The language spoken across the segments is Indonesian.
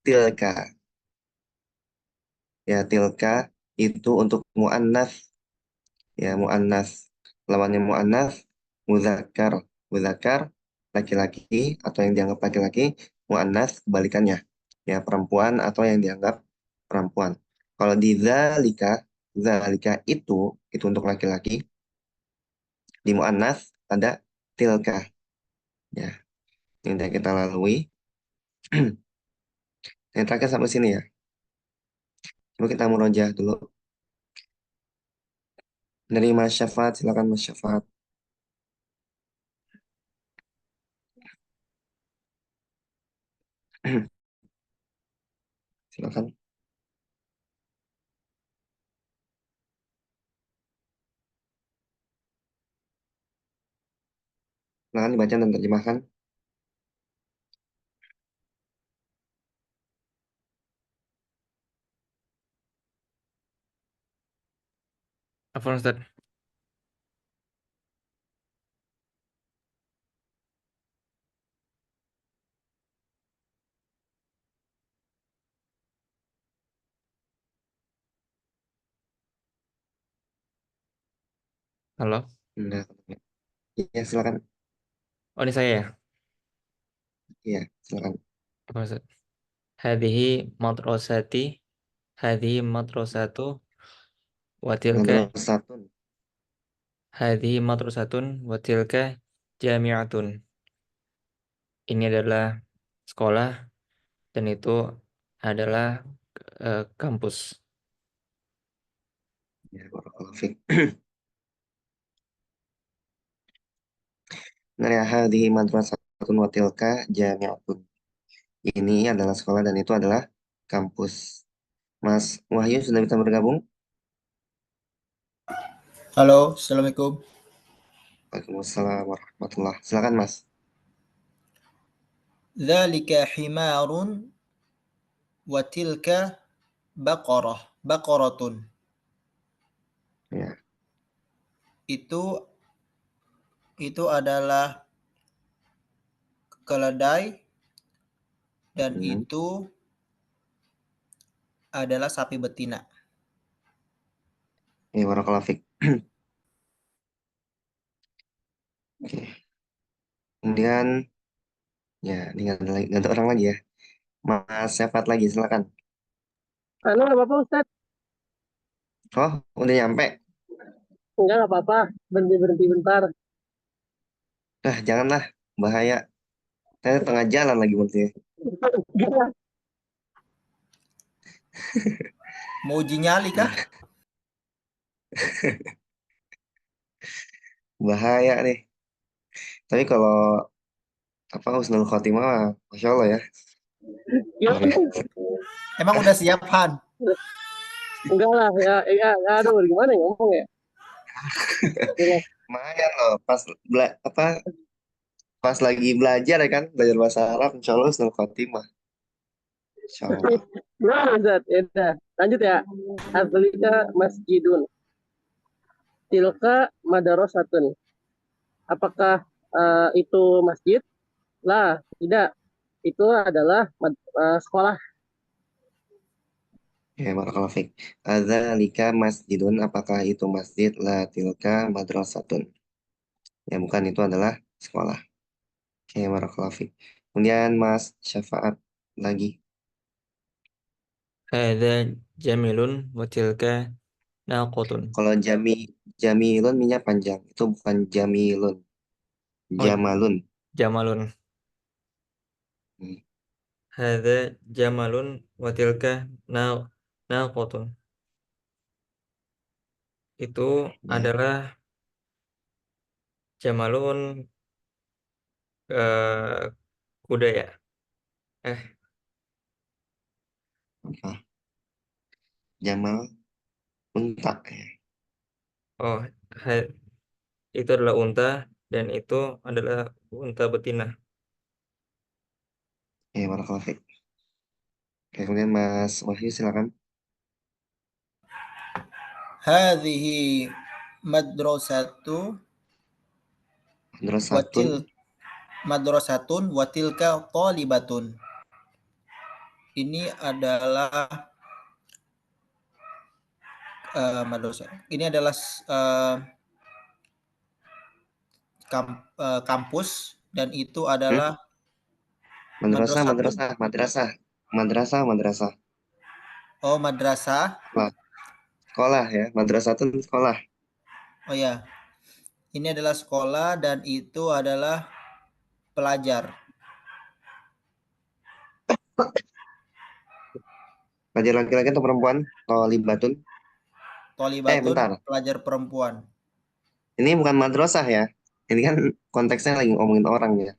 tilka. Ya, tilka itu untuk mu'annas. Ya, mu'annas. Lawannya mu'annas, muzakkar. Muzakkar, laki-laki atau yang dianggap laki-laki. Mu'annas, kebalikannya. Ya, perempuan atau yang dianggap perempuan. Kalau di zalika, zalika itu untuk laki-laki. Di mu'annas ada tilka. Ya, ini udah kita lalui. Yang terakhir sampai sini ya. Coba kita murojaah dulu. Dari Mas Syafat, silakan Mas Syafat. Silakan. Silakan dibaca dan terjemahkan. Apa Ustaz? Halo? Nah, ya silakan. Oh, ini saya ya? Iya, silakan. Apa Ustaz? Hadhihi madrasati. Hadhihi madrasatu. Watilka. Madrasatun. Hadhihi madrasatun. Watilka jami'atun. Ini adalah sekolah dan itu adalah kampus. Ya, barakallahu fiik. Nah, ya, hadhihi madrasatun wa tilka jami'atun. Ini adalah sekolah dan itu adalah kampus. Mas Wahyu sudah bisa bergabung? Halo, Assalamualaikum. Waalaikumsalam warahmatullah. Silakan Mas. Dzalika himarun wa tilka baqaratun. Ya. Itu adalah keledai dan Hmm. itu adalah sapi betina. Ya, barakallahu fiik. Oke. Kemudian ya, ini nggak ada orang lagi ya. Mas Syafat lagi, silakan. Anu nggak apa-apa Ustaz. Oh, udah nyampe. Enggak nggak apa-apa. Berhenti bentar. Janganlah, bahaya. Saya tengah jalan lagi berarti. Mau uji nyali kah? Bahaya nih. Tapi kalau apa husnul khotimah, masya Allah ya. Ya, Emang udah siap, Han? enggak lah ya aduh gimana ya ngomong ya. Lumayan loh, pas lagi belajar ya kan, belajar bahasa Arab, insya Allah husnul khotimah. Insya Allah. Nah, Ustaz, ya udah. Lanjut ya. Aslika masjidun. Tilka madarosatun. Apakah itu masjid? Lah, tidak. Itu adalah sekolah. Ya, barakallahu fiik. Adzalika masjidun, apakah itu masjid? La tilka madrasatun. Ya, bukan, itu adalah sekolah. Oke, barakallahu fiik. Kemudian Mas Syafaat lagi. Hadza jamilun watilka naqatun. Kalau jamilun minyak panjang, itu bukan jamilun, Oh, jamalun. jamalun. Hmm, Hadza jamalun watilka naqatun. Itu ya, adalah jamalun kuda ya. Eh, apa? Jamal unta ya. oh, ha- itu adalah unta dan itu adalah unta betina. Ya, barakallahu fiik. Oke, kemudian Mas Wahyu silakan. Hadhihi madrasatu Madrasatun. watil madrasatun watilka talibatun. ini adalah madrasah. Ini adalah kampus dan itu adalah Madrasah, madrasatun. madrasah, madrasah, madrasah, madrasah. Oh, madrasah. Sekolah, sekolah ya. Madrasah itu sekolah. Oh ya, ini adalah sekolah dan itu adalah pelajar. Pelajar laki-laki atau perempuan? Tholibatun. Tholibatun, Bentar. pelajar perempuan. Ini bukan madrasah ya. Ini kan konteksnya lagi ngomongin orang ya.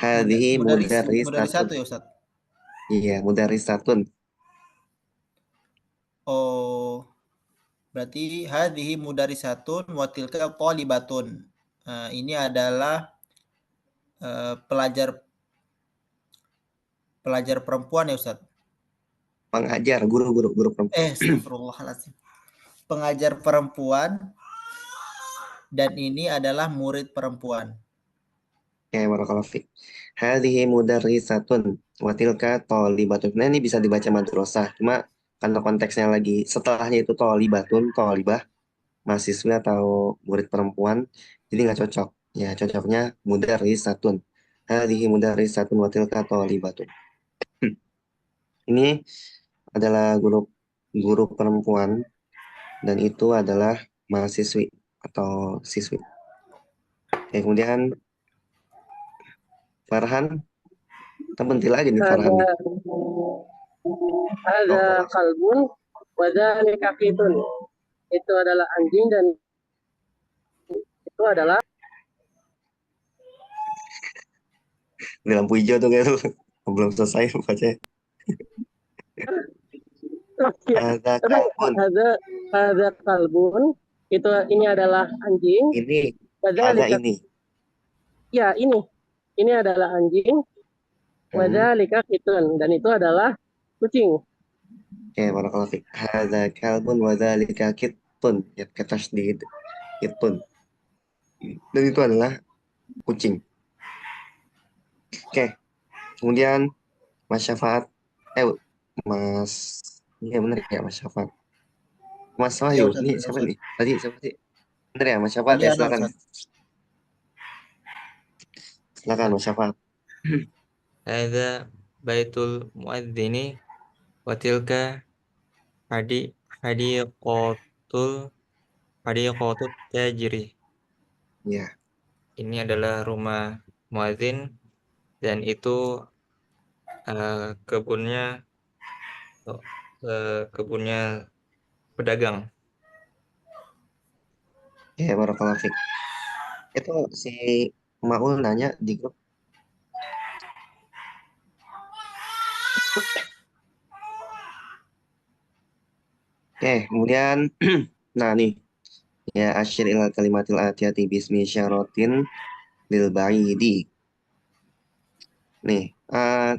Hadhihi mudarrisatun. Mudarisatu ya Ustaz. Iya, mudarrisatun. Oh, berarti hadhihi mudarisatun wa tilka tholibatun. Ini adalah pelajar perempuan ya Ustaz. Pengajar, guru perempuan. Astagfirullahaladzim. Pengajar perempuan dan ini adalah murid perempuan. Ya, barakallahu fiik. Hadhihi mudarrisatun wa tilka tholibatun. Nah, ini bisa dibaca madrasah. Cuma karena konteksnya lagi setelahnya itu tholibatun, tholibah, mahasiswa atau murid perempuan, jadi nggak cocok. Ya, cocoknya mudarrisatun. Hadhihi mudarrisatun wa tilka tholibatun. Ini adalah guru perempuan dan itu adalah mahasiswi atau siswi. Oke, kemudian Farhan, terbentil lagi nih Farhan nih. Ada Oh, kalbun, wadzalika kitun. Itu adalah anjing dan itu adalah di lampu hijau tuh kayak tuh. Belum selesai baca. ya, Ada kalbun. ada kalbun. Ini adalah anjing. Ini, ada Wadzalika, ini. ya ini adalah anjing. Wadzalika kitun dan itu adalah kucing. Oke, barakallahu fiik. Ada kalbun wa dzalika kittun. Ya, kata sedikit. Kittun. Dan itu adalah kucing. Oke, kemudian Mas Syafaat. Mas. Iya bener ya Mas Syafaat. Mas Ya Wahyu. Ustaz, Ini benar siapa Ustaz. nih? Tadi siapa sih? Bener ya Mas Syafaat Tadi ya, ada silakan. Ustaz. Silakan Mas Syafaat. Hadza baitul muadzini wa tilka hadiqatul hadiqatut tajri. Ya, Ini adalah rumah muadzin dan itu kebunnya kebunnya pedagang. ya barakallahu fiik. Itu si Maul nanya di grup. Oke, kemudian nah nih ya asyir ila kalimatil atiyati bismi syaratin lil ba'idi. Nih,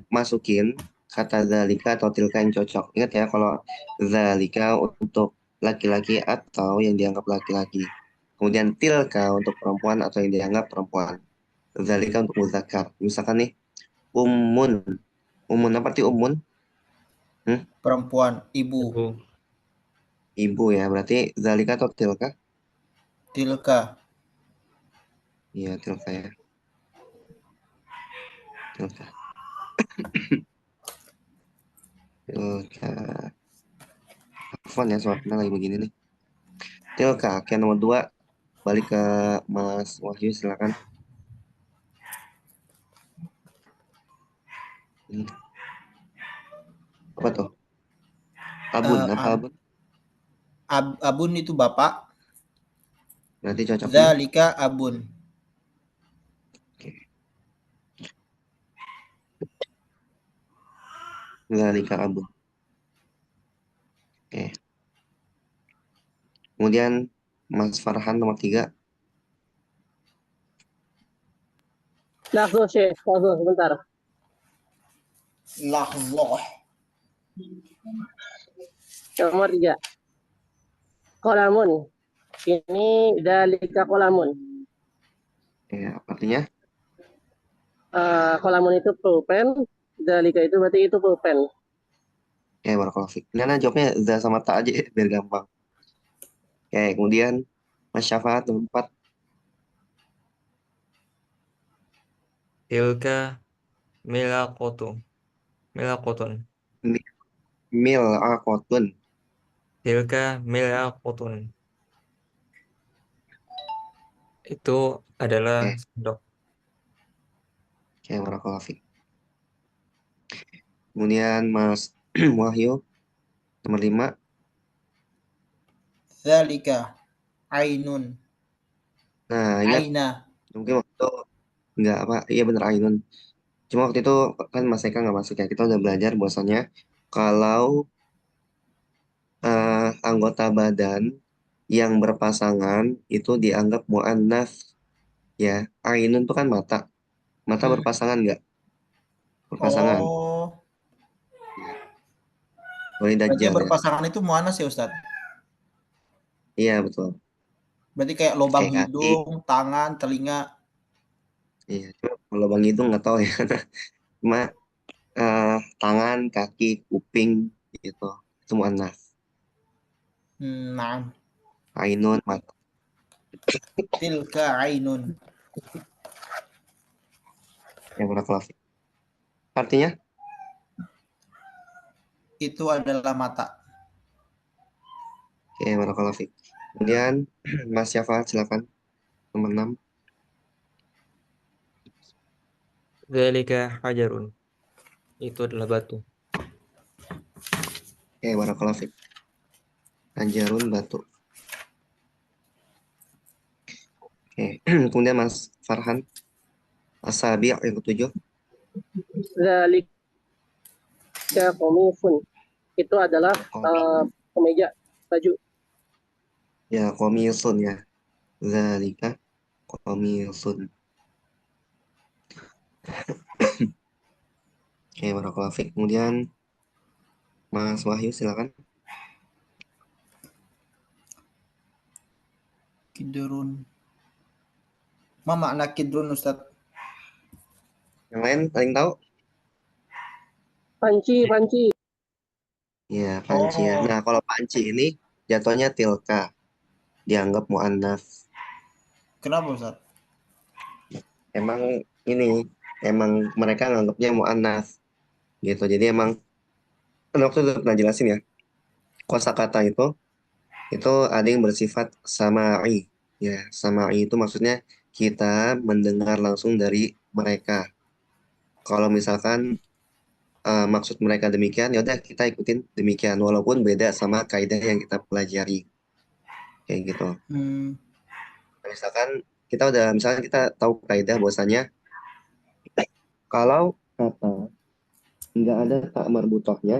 masukin kata zalika atau tilka yang cocok. Ingat ya kalau zalika untuk laki-laki atau yang dianggap laki-laki. Kemudian tilka untuk perempuan atau yang dianggap perempuan. Zalika untuk muzakkar. Misalkan nih umun. Umun apa arti umun? Perempuan, ibu. Ibu. Ibu ya, berarti zalika atau tilka? Tilka. Iya, tilka ya. Tilka. Tilka. Afwan ya, suaranya lagi begini nih. Tilka, oke nomor 2. Balik ke Mas Wahyu, silakan. Ini. Apa tuh? Abun, apa abun? Abun itu bapak. Berarti cocoknya. Zalika abun. Oke. Zalika abun. Oke. Kemudian Mas Farhan nomor 3. Langsung sebentar. Lahullah. Nomor 3. Kolamun. Ini dalika kolamun. Ya, artinya Kolamun itu pulpen Dalika itu berarti itu pulpen. Oke, barakallahu fiik. Nah, jawabnya za sama ta aja ya, biar gampang. Oke, kemudian Mas Syafaat nomor 4. Tilka milaqatu. Milaqatun. Mil akotun. Tilka milaqatun. Itu adalah Oke, sendok. oke, barakallahu fiik. Kemudian Mas Wahyu nomor 5. Dzalika ainun. Nah, ingat Aina. mungkin waktu itu nggak apa, iya bener Ainun. Cuma waktu itu kan Mas Eka nggak masuk ya. Kita udah belajar bahwasannya kalau anggota badan yang berpasangan itu dianggap muannats ya. Ainun itu kan mata. Mata Hmm. berpasangan nggak? Berpasangan. Oh, Ya. Boleh berarti dajjal ya. berpasangan itu muannas ya Ustadz? Iya betul. Berarti kayak lubang Kayak kaki. hidung, tangan, telinga. Iya. Cuma kalau Bang itu nggak tahu ya. Cuma tangan, kaki, kuping gitu. Itu muannats. Nah, Ainun mata. tilka ainun. Yang barakallahu fiik. Artinya? Itu adalah mata. Oke, barakallahu fiik. Kemudian Mas Syafaat silakan nomor 6. Dzalika hajarun. Itu adalah batu. Oke, barakallahu fiik. Hajarun batu. Oke, kemudian Mas Farhan Asabi' yang ketujuh. Dalika komisun. Itu adalah kemeja, baju. Ya, komisun ya. Zalika komisun. Oke, barakallahu fiik. Kemudian Mas Wahyu silakan. Kidrun. Ma makna kidrun Ustadz? Yang lain paling tahu? Panci, panci. Ya, panci ya. Oh, Nah, kalau panci ini jatuhnya tilka, dianggap muannats. kenapa Ustadz? Emang ini, emang mereka nganggapnya muannats gitu. Jadi emang kan waktu itu pernah jelasin ya. Kosakata itu ada yang bersifat sama'i. Ya, sama'i itu maksudnya kita mendengar langsung dari mereka. Kalau misalkan maksud mereka demikian, ya udah kita ikutin demikian walaupun beda sama kaidah yang kita pelajari. Kayak gitu. Hmm, Nah, misalkan misalkan kita tahu kaidah bahwasanya kalau kata nggak ada tak marbutohnya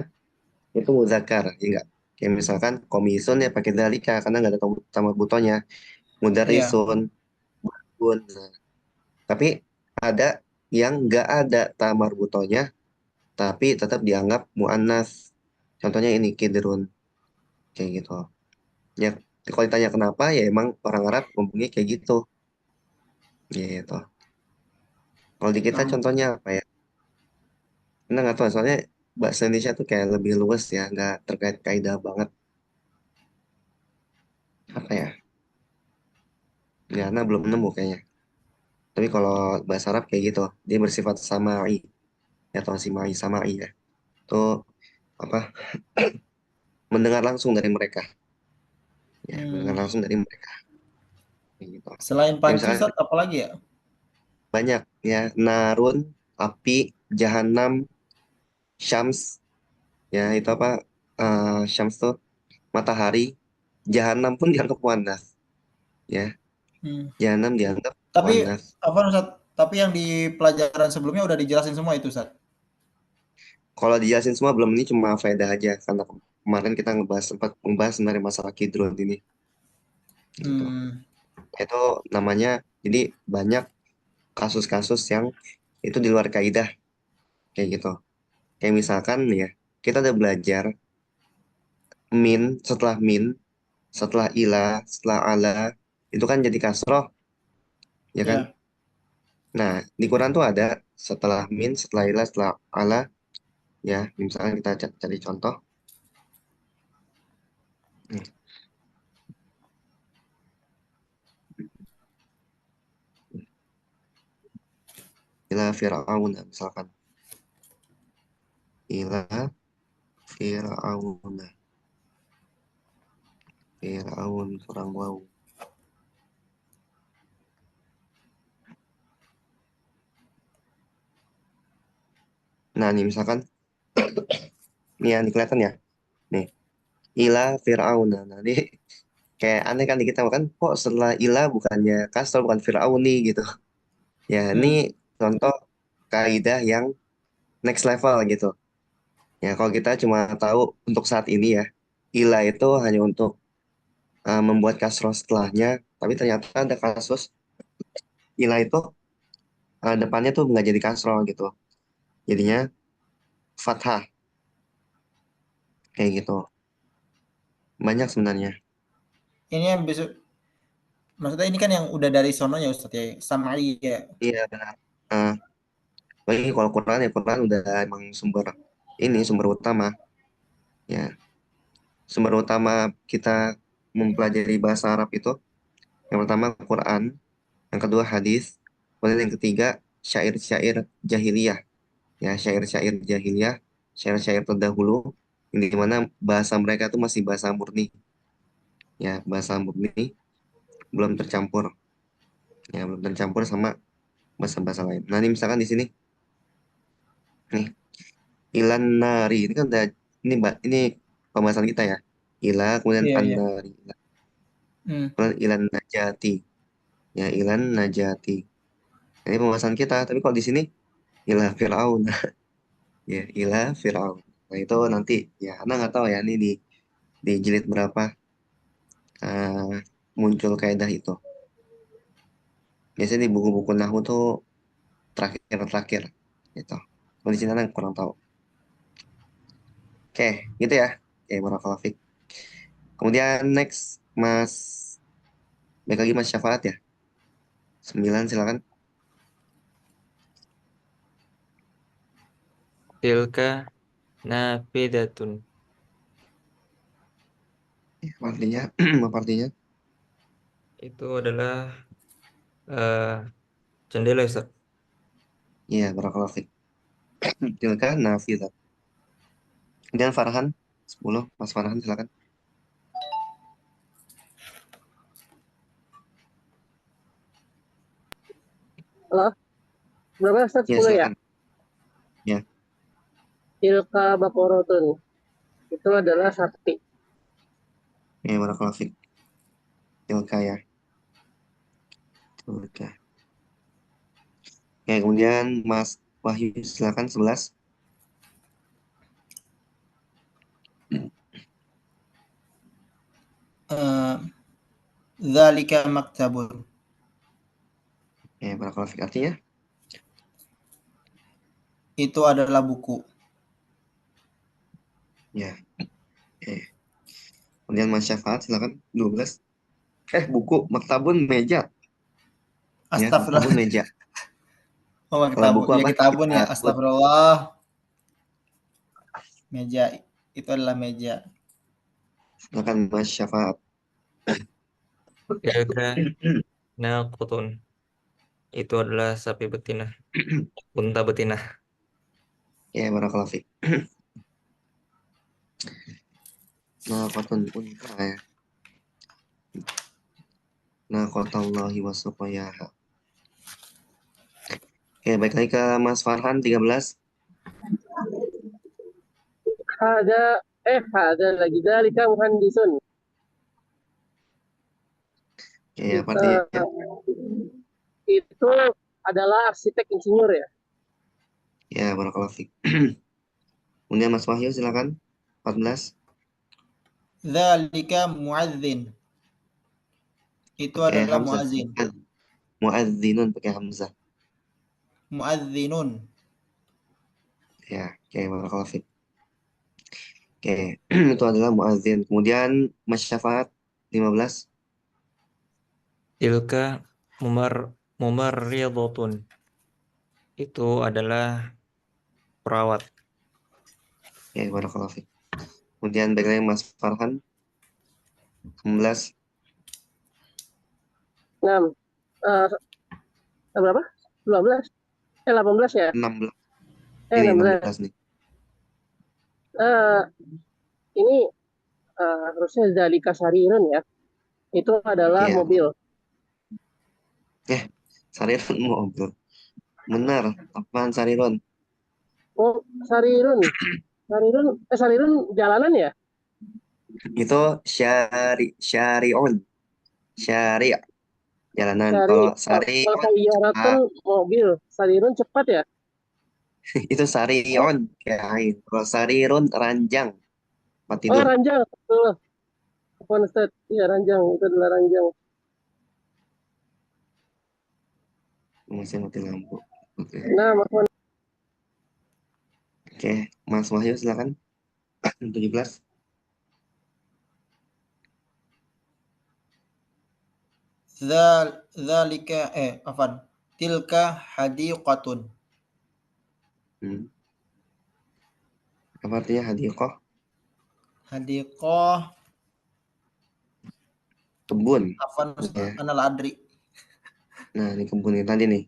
itu muzakkar, ya enggak? Kayak misalkan komisun ya pakai dalika karena nggak ada tak marbutohnya. iya. Mudarisun, bun. Nah, tapi ada yang nggak ada tamar butonya, tapi tetap dianggap muannas. Contohnya ini kidrun, kayak gitu. Ya, kalau ditanya kenapa, ya emang orang Arab ngomongnya kayak gitu. Gitu. Kalau di kita Nah, contohnya apa ya? Kita nggak tahu, soalnya bahasa Indonesia tuh kayak lebih luas ya, nggak terkait kaidah banget. Apa ya? Ya, nah belum nemu kayaknya. Tapi kalau bahasa Arab kayak gitu, dia bersifat sama'i. Ya, atau simai, sama'i ya. Itu apa? Mendengar langsung dari mereka. Ya, mendengar hmm, langsung dari mereka. Kayak gitu. selain Kayak panci misalkan Ustadz, apa lagi ya? banyak ya, narun, api, jahanam, syams, ya itu apa? Syams tuh matahari, jahanam pun dianggap muannas, ya. Hmm. Jahanam dianggap Tapi muannas. apa Ustadz? Tapi yang di pelajaran sebelumnya udah dijelasin semua itu Ustadz. Kalau dijelasin semua belum, ini cuma faedah aja karena kemarin kita sempat membahas dari masalah kidron ini, gitu. Hmm, Itu namanya, jadi banyak kasus-kasus yang itu di luar kaidah kayak gitu. Kayak misalkan ya, kita udah belajar min, setelah ila, setelah ala, itu kan jadi kasroh, ya kan? ya. Nah, di Quran tuh ada setelah min, setelah ilah, setelah ala, ya. Misalkan kita cari contoh. Nih, ila fir'auna misalkan. Ila fir'auna. Fir'aun kurang wow. Nah, nih misalkan, nih ya, nih kelihatan ya. Nih, ila fir'auna. Nah, ini kayak aneh kan di kita kan, kok setelah ila bukannya kasro, bukan fir'aun nih gitu. Ya, ini Hmm. contoh kaidah yang next level gitu. Ya, kalau kita cuma tahu untuk saat ini ya, ila itu hanya untuk membuat kasro setelahnya, tapi ternyata ada kasus ila itu depannya tuh nggak jadi kasro gitu. Jadinya fathah kayak gitu. Banyak sebenarnya. Ini yang besok, maksudnya ini kan yang udah dari sononya Ustadz ya, Samari ya. Iya benar. Uh, Bagi kalau Quran ya Quran udah emang sumber utama ya. Sumber utama kita mempelajari bahasa Arab itu yang pertama Quran, yang kedua hadis, kemudian yang ketiga syair-syair jahiliyah. Ya, syair-syair jahiliyah, syair-syair terdahulu, yang di mana bahasa mereka itu masih bahasa murni. Ya, bahasa murni belum tercampur. Ya, belum tercampur sama bahasa-bahasa lain. Nah, ini misalkan di sini nih, ilan nari ini kan udah ini pembahasan kita ya. Ila kemudian Iya, an iya. nari, Hmm. kemudian ilan najati. Ya, ilan najati. Nah, ini pembahasan kita, tapi kalau di sini ila Fir'aun. Ya, ila Fir'aun. Nah, itu nanti ya, Anda nggak tahu ya ini di jilid berapa eh, muncul kaidah itu. Biasanya di buku-buku Nahwu tuh terakhir-terakhir gitu. Kalau di sini Anda kurang tahu. Oke, gitu ya. Oke, barakallahu fiik. Kemudian next Mas, baik lagi Mas Syafaat ya. 9 silakan. Tilka nafidatun. Apa artinya? Apa artinya? Itu adalah eh jendela Ustaz. Iya, barakallahu fiik. Tilka nafidah. Kemudian Farhan 10, Mas Farhan silakan. Halo, berapa Ustaz? Iya, 10 ya? silakan. Ya, Tilka bakorotun. Itu adalah sapi. ya barakallahu fiik. Tilka ya. Tilka. Oke, kemudian Mas Wahyu silakan 11. Eh, Dzalika maktabun. Ya, barakallahu fiik artinya. Itu adalah buku. Ya. Oke. Kemudian Mas Syafaat silakan 12. Buku maktabun meja. Ya, Astagfirullah. maktabun meja. Oh, Kalau maktabun. buku Ya apa? kitabun ya. Kitabun. Astagfirullah. Meja. Itu adalah meja. Silakan Mas Syafaat. Tilka naqutun. Itu adalah sapi betina, unta betina. Ya, barakallahu fiik. Nah, kotun unta ya. Nah, kotallahi wa suqayaha. Oke, baik lagi ke Mas Farhan 13. Ada lagi dalika muhandisun. Oke, apa Eh, artinya? itu adalah arsitek insinyur ya. Ya, barakallahu fiik. Kemudian Mas Wahyu silakan 14. Dzalika muadzin. Itu Pakai adalah hamzah. muazin. Muadzinun pakai hamzah. Muadzinun. Ya, oke, barakallahu fiik. Oke, itu adalah muadzin. Kemudian Mas Syafaat 15. Tilka mumarriyadhatun. itu adalah perawat. Ya, barakallahu fiik. Kemudian bagaimana Mas Farhan? 16, 6. Eh, berapa? 12? 18 ya? 16. 16. 16 nih. Eh, ini harusnya Zalika Sarirun ya. Itu adalah Iya. mobil. Sarirun mobil. Benar. Apaan Sarirun? Oh, Sarirun. Sarirun jalanan ya? Itu syari'un. Syari' jalanan. Sari, Kalau kalau sari'un sayyaratan cepat. mobil. Sarirun cepat ya? Itu Oh, sari'un kayak ain. Kalau sarirun ranjang tempat oh tidur. ranjang. Betul. Apa, Ustaz? Iya, ranjang. Itu adalah ranjang. Masih mati lampu. Oke. Nah, Oke, Mas Wahyu silakan. 17. Zalika afan. Tilka hadiqatun. Hmm. Apa artinya hadiqah? Hadiqah Kebun. afan Ya. anal adri. Nah, ini kebun ini tadi nih.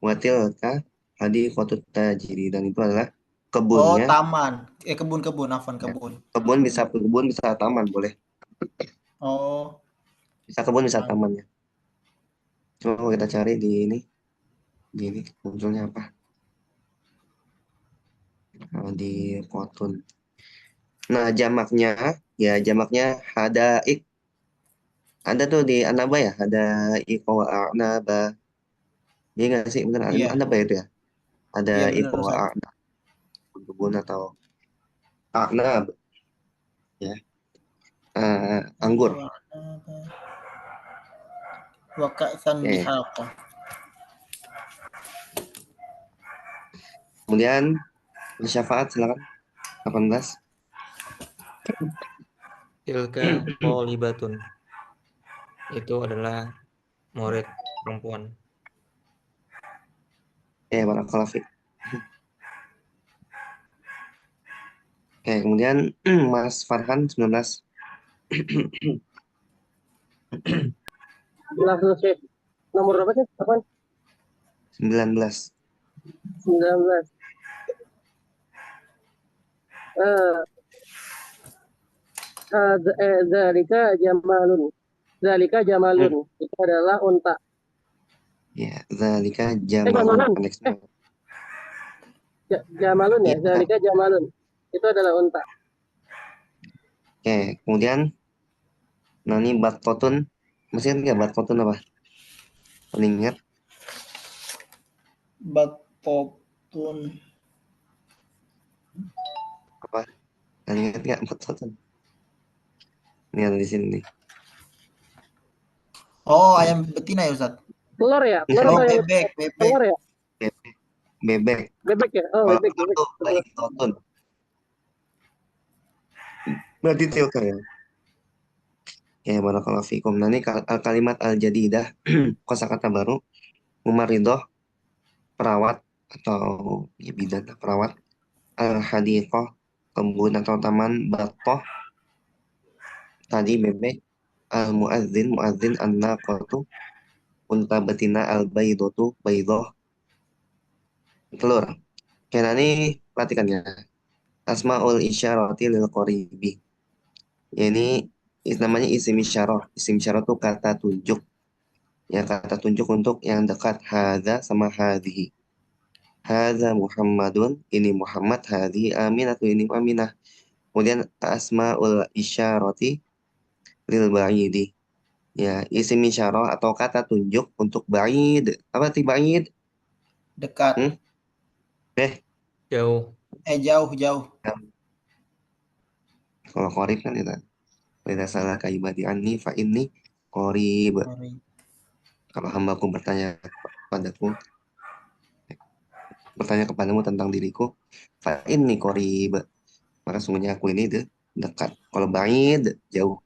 Watil ka hadiqatut tajiri. Dan itu adalah Oh, kebunnya. taman. Kebun afan Ya. kebun. Kebun bisa taman boleh. Oh, Bisa kebun bisa taman. taman ya. Coba kalau kita cari di ini munculnya apa? Kalau di Kotun. Nah, jamaknya hadaik. Ada tuh di Anaba ya, ada Iko wa Anaba. Iya nggak sih, bener Iya, Anaba itu ya. Ada iya benar Iko wa Ustaz. Anaba, kebun atau Anab ya. Anggur. Wa ka'san Oke. dihaqa. Kemudian syafaat silakan 18. Tilka tholibatun. Itu adalah murid perempuan. Barakallahu fiik. Oke, kemudian Mas Farhan 19. langsung sih. Nomor berapa sih? Apaan? 19. 19. Eh, Zalika Jamalun. Zalika Jamalun. Itu adalah unta. Ya, zalika jamalun Jamalun. pendek semua. Jamalun ya. Iya, benar. Zalika Jamalun. Itu adalah unta. Oke, kemudian nani batkotun. Masih ingat nggak batkotun apa? Paling ingat Batotun. apa? Paling ingat nggak batkotun? Ini ada di sini nih. Oh, ayam betina ya Ustaz? Telur ya? Telur Oh, atau yang bebek, bebek. telur ya? Bebek. Bebek ya? Oh, Kalau bebek. telur tuh baitotun. Berarti tilka ya. Ya, barakallahu fikum. Nah, ini kalimat al-jadidah, kosakata baru, mumaridoh, perawat, atau ya bidan lah, perawat, al-hadiqah, kebun atau taman, batoh, tadi bebek, muazzin, an-naqatu, unta betina, al-baidotu, baidoh, telur. Oke, nah ini perhatikan ya. Asma'ul isyarati lil qoribi. Ya, ini namanya isim isyarah. Isim isyarah itu kata tunjuk. Ya, kata tunjuk untuk yang dekat. Hadza sama hadhihi. Hadza Muhammadun. Ini Muhammad. Hadhihi Aminatu. Ini Aminah. Kemudian asma'ul isyarati lil ba'idi. Ya, isim isyarah atau kata tunjuk untuk ba'id. Apa arti ba'id? Dekat. Hmm? Jauh. Jauh, jauh. Kalau qorib kan itu. Waiza salah kaibadi anni fa inni qorib. Kalau hambaku bertanya kepadamu tentang diriku, fa inni qorib. Maka sungguhnya aku ini dekat. Kalau ba'id, jauh.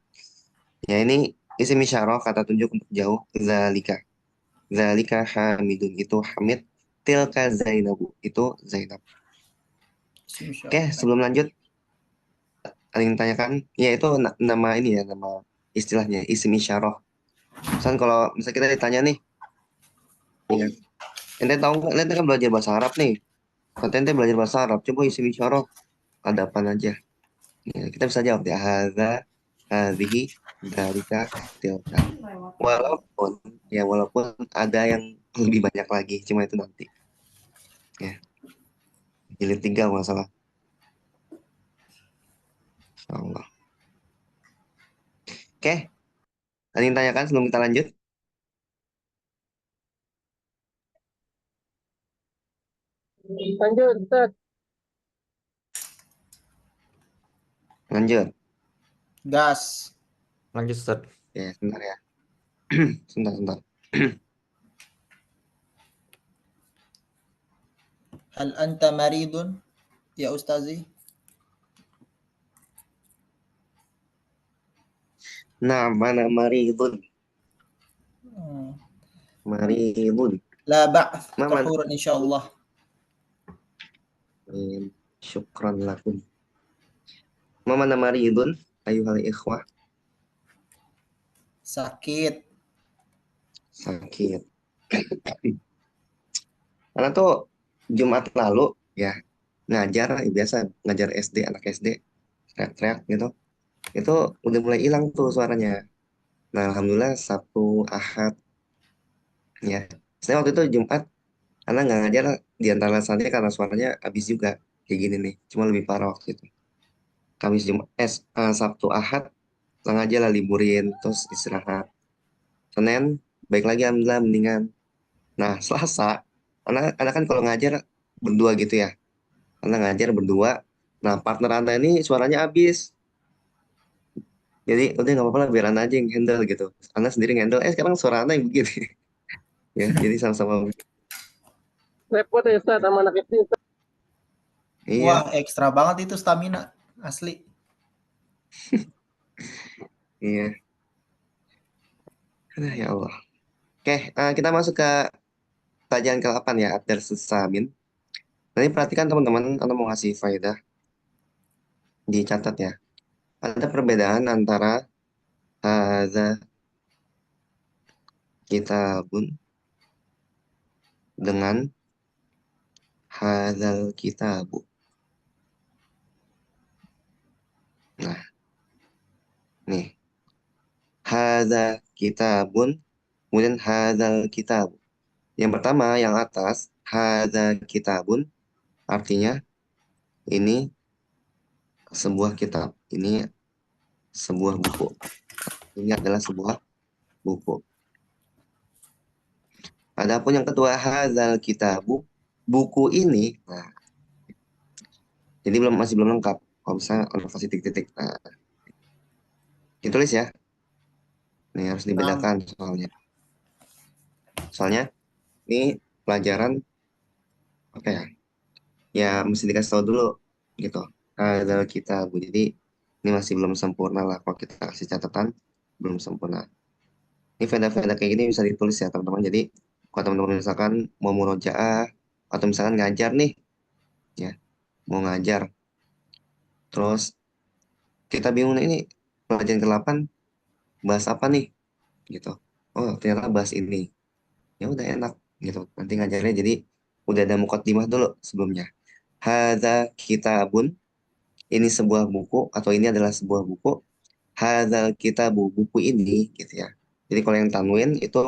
Ya, ini isim isyarah, kata tunjuk untuk jauh. Zalika. Zalika hamidun. Itu hamid. tilka Zainabu. Itu Zainab. Isim Oke, isyarah. sebelum lanjut, ada yang tanyakan? Ya, itu nama ini ya, nama istilahnya, isim isyarah. Misalkan kalau misalnya kita ditanya nih, ya, ente tahu nggak? Ente kan belajar bahasa Arab nih. Kata ente belajar bahasa Arab, coba isim isyarah. Ada apa aja? Ya, kita bisa jawab ya. Hadza, hadhihi, dzalika, tilka. Walaupun, walaupun ada yang lebih banyak lagi, cuma itu nanti. Ya, jilid 3 nggak salah. Insyaallah. Oke, ada yang tanyakan sebelum kita lanjut? Lanjut, Ustaz. Lanjut. Gas. Lanjut Ustaz. Ya, sebentar ya. Sebentar, sebentar. Hal anta maridun ya ustazi? Nah, mana maridun? Hmm. Maridun. La ba'th, Mama, tahuran insyaallah. syukran lakum. Mama nama maridun, ayuhal ikhwah. Sakit. Sakit. Karena tuh Jumat lalu ya ngajar biasa ngajar SD anak SD teriak-teriak gitu. Itu udah mulai hilang tuh suaranya. Nah, alhamdulillah Sabtu Ahad ya. Saya waktu itu Jumat karena nggak ngajar di antara alasannya karena suaranya habis juga kayak gini nih. Cuma lebih parah waktu itu. Kamis Jumat Sabtu Ahad lang aja lah liburin terus istirahat. Senin baik lagi alhamdulillah mendingan. Nah, Selasa anak kan kalau ngajar berdua gitu ya. Karena ngajar berdua. Nah, partner Anda ini suaranya habis. Jadi udah nggak apa-apa lah biar Anda aja yang handle gitu. Anda sendiri handle. Sekarang suara Anda yang begini. Ya, jadi sama-sama. Repot ya, Ustaz, sama anak SD, Ustaz. Wah, Iya, ekstra banget itu stamina asli. iya. Aduh, ya Allah. Oke, kita masuk ke pelajaran ke-8 ya, ad-darsus samin. Nanti perhatikan teman-teman, Anda mau ngasih faedah, dicatat ya. Ada perbedaan antara hadza kitabun dengan hadzal kitabu. Nah, nih. Hadza kitabun, kemudian hadzal kitabu. Yang pertama, yang atas, hadza kitabun, artinya ini sebuah kitab. Ini sebuah buku. Ini adalah sebuah buku. Adapun yang kedua, hadzal kitabu, buku ini. Nah, jadi masih belum lengkap. Kalau misalnya kalau kasih titik-titik, nah, ditulis ya. Ini harus Paham? dibedakan soalnya. Soalnya ini pelajaran apa ya? Ya mesti dikasih tahu dulu gitu. Hadzal kitabu. Jadi ini masih belum sempurna lah. Kalau kita kasih catatan belum sempurna. Ini faedah-faedah kayak gini bisa ditulis ya teman-teman. Jadi kalau teman-teman misalkan mau murojaah atau misalkan ngajar nih, ya mau ngajar, terus kita bingung nih, ini pelajaran ke-8 bahas apa nih, gitu. Oh ternyata bahas ini, ya udah enak gitu. Nanti ngajarnya jadi udah ada mukaddimah dulu sebelumnya. Hadza kitabun, ini sebuah buku atau ini adalah sebuah buku. Hadzal kitabu, buku ini gitu ya. Jadi kalau yang tanwin itu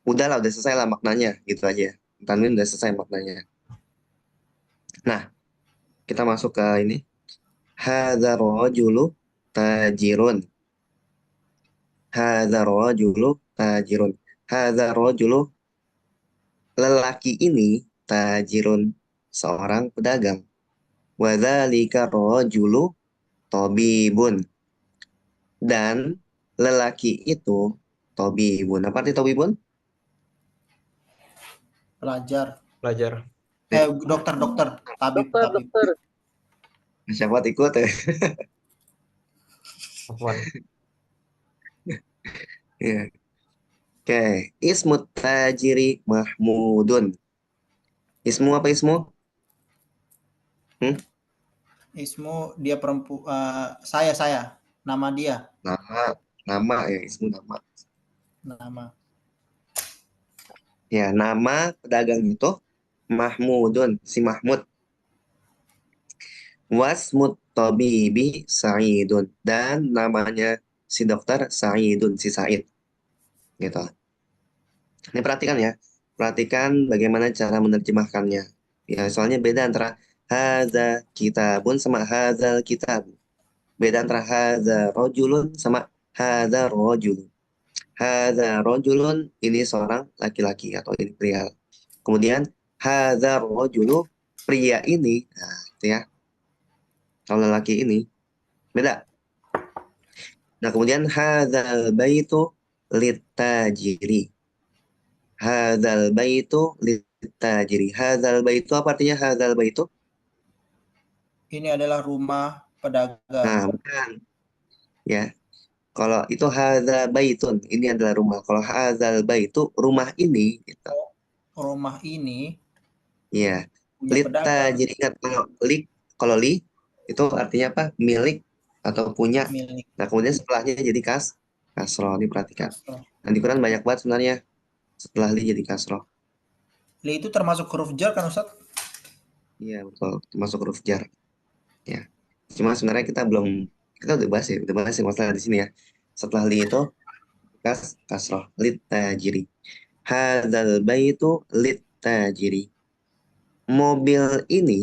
udahlah udah selesai lah maknanya gitu aja. Tanwin udah selesai maknanya. Nah, kita masuk ke ini. Hadzal rajulu tajirun. Hadzal rajulu tajirun. Hadzal rajulu, lelaki ini tajirun, seorang pedagang. Wadzalika rajulu tabibun. Dan lelaki itu tabibun. Apa arti tabibun? Pelajar. Pelajar. Dokter, tabib, Dokter, tabib. dokter. Siapa ikut ya? Afwan. Iya. Oke, ismut tajiri Mahmudun. Ismu apa ismu? Hmm? Ismu dia saya. Nama dia. Nama, nama ya, ismu nama. Nama. Ya, nama pedagang itu Mahmudun, si Mahmud. Wasmut Tabibi Sa'idun. Dan namanya si dokter Sa'idun, si Sa'id. Gitu. Ini perhatikan ya. Perhatikan bagaimana cara menerjemahkannya. Ya, soalnya beda antara hadza kitabun sama hadzal kitab. Beda antara hadza rojulun sama hadza rojulun. Hadza rojulun ini seorang laki-laki atau ini pria. Kemudian hadza rojulu pria ini. Nah, itu ya. Kalau lelaki ini beda. Nah, kemudian hadzal baitu litajiri. Hadzal baitu litajiri. Hadzal baitu apa artinya hadzal baitu? Ini adalah rumah pedagang. Nah, bukan. Ya, kalau itu hadza baitun, ini adalah rumah. Kalau hadzal baitu rumah ini gitu. Rumah ini Iya. punya pedagang Litajiri ingat kalau li itu artinya apa? Milik atau punya. milik Nah, kemudian setelahnya jadi kasro. Ini perhatikan. Kasroh. Nah, di Quran banyak banget sebenarnya setelah li jadi kasro. Li itu termasuk huruf jar kan Ustaz? Iya, betul. Termasuk huruf jar. Ya. Cuma sebenarnya kita udah bahas ya masalah di sini ya. Setelah li itu kasroh lit tajiri. Hadzal baitu lit tajiri. Mobil ini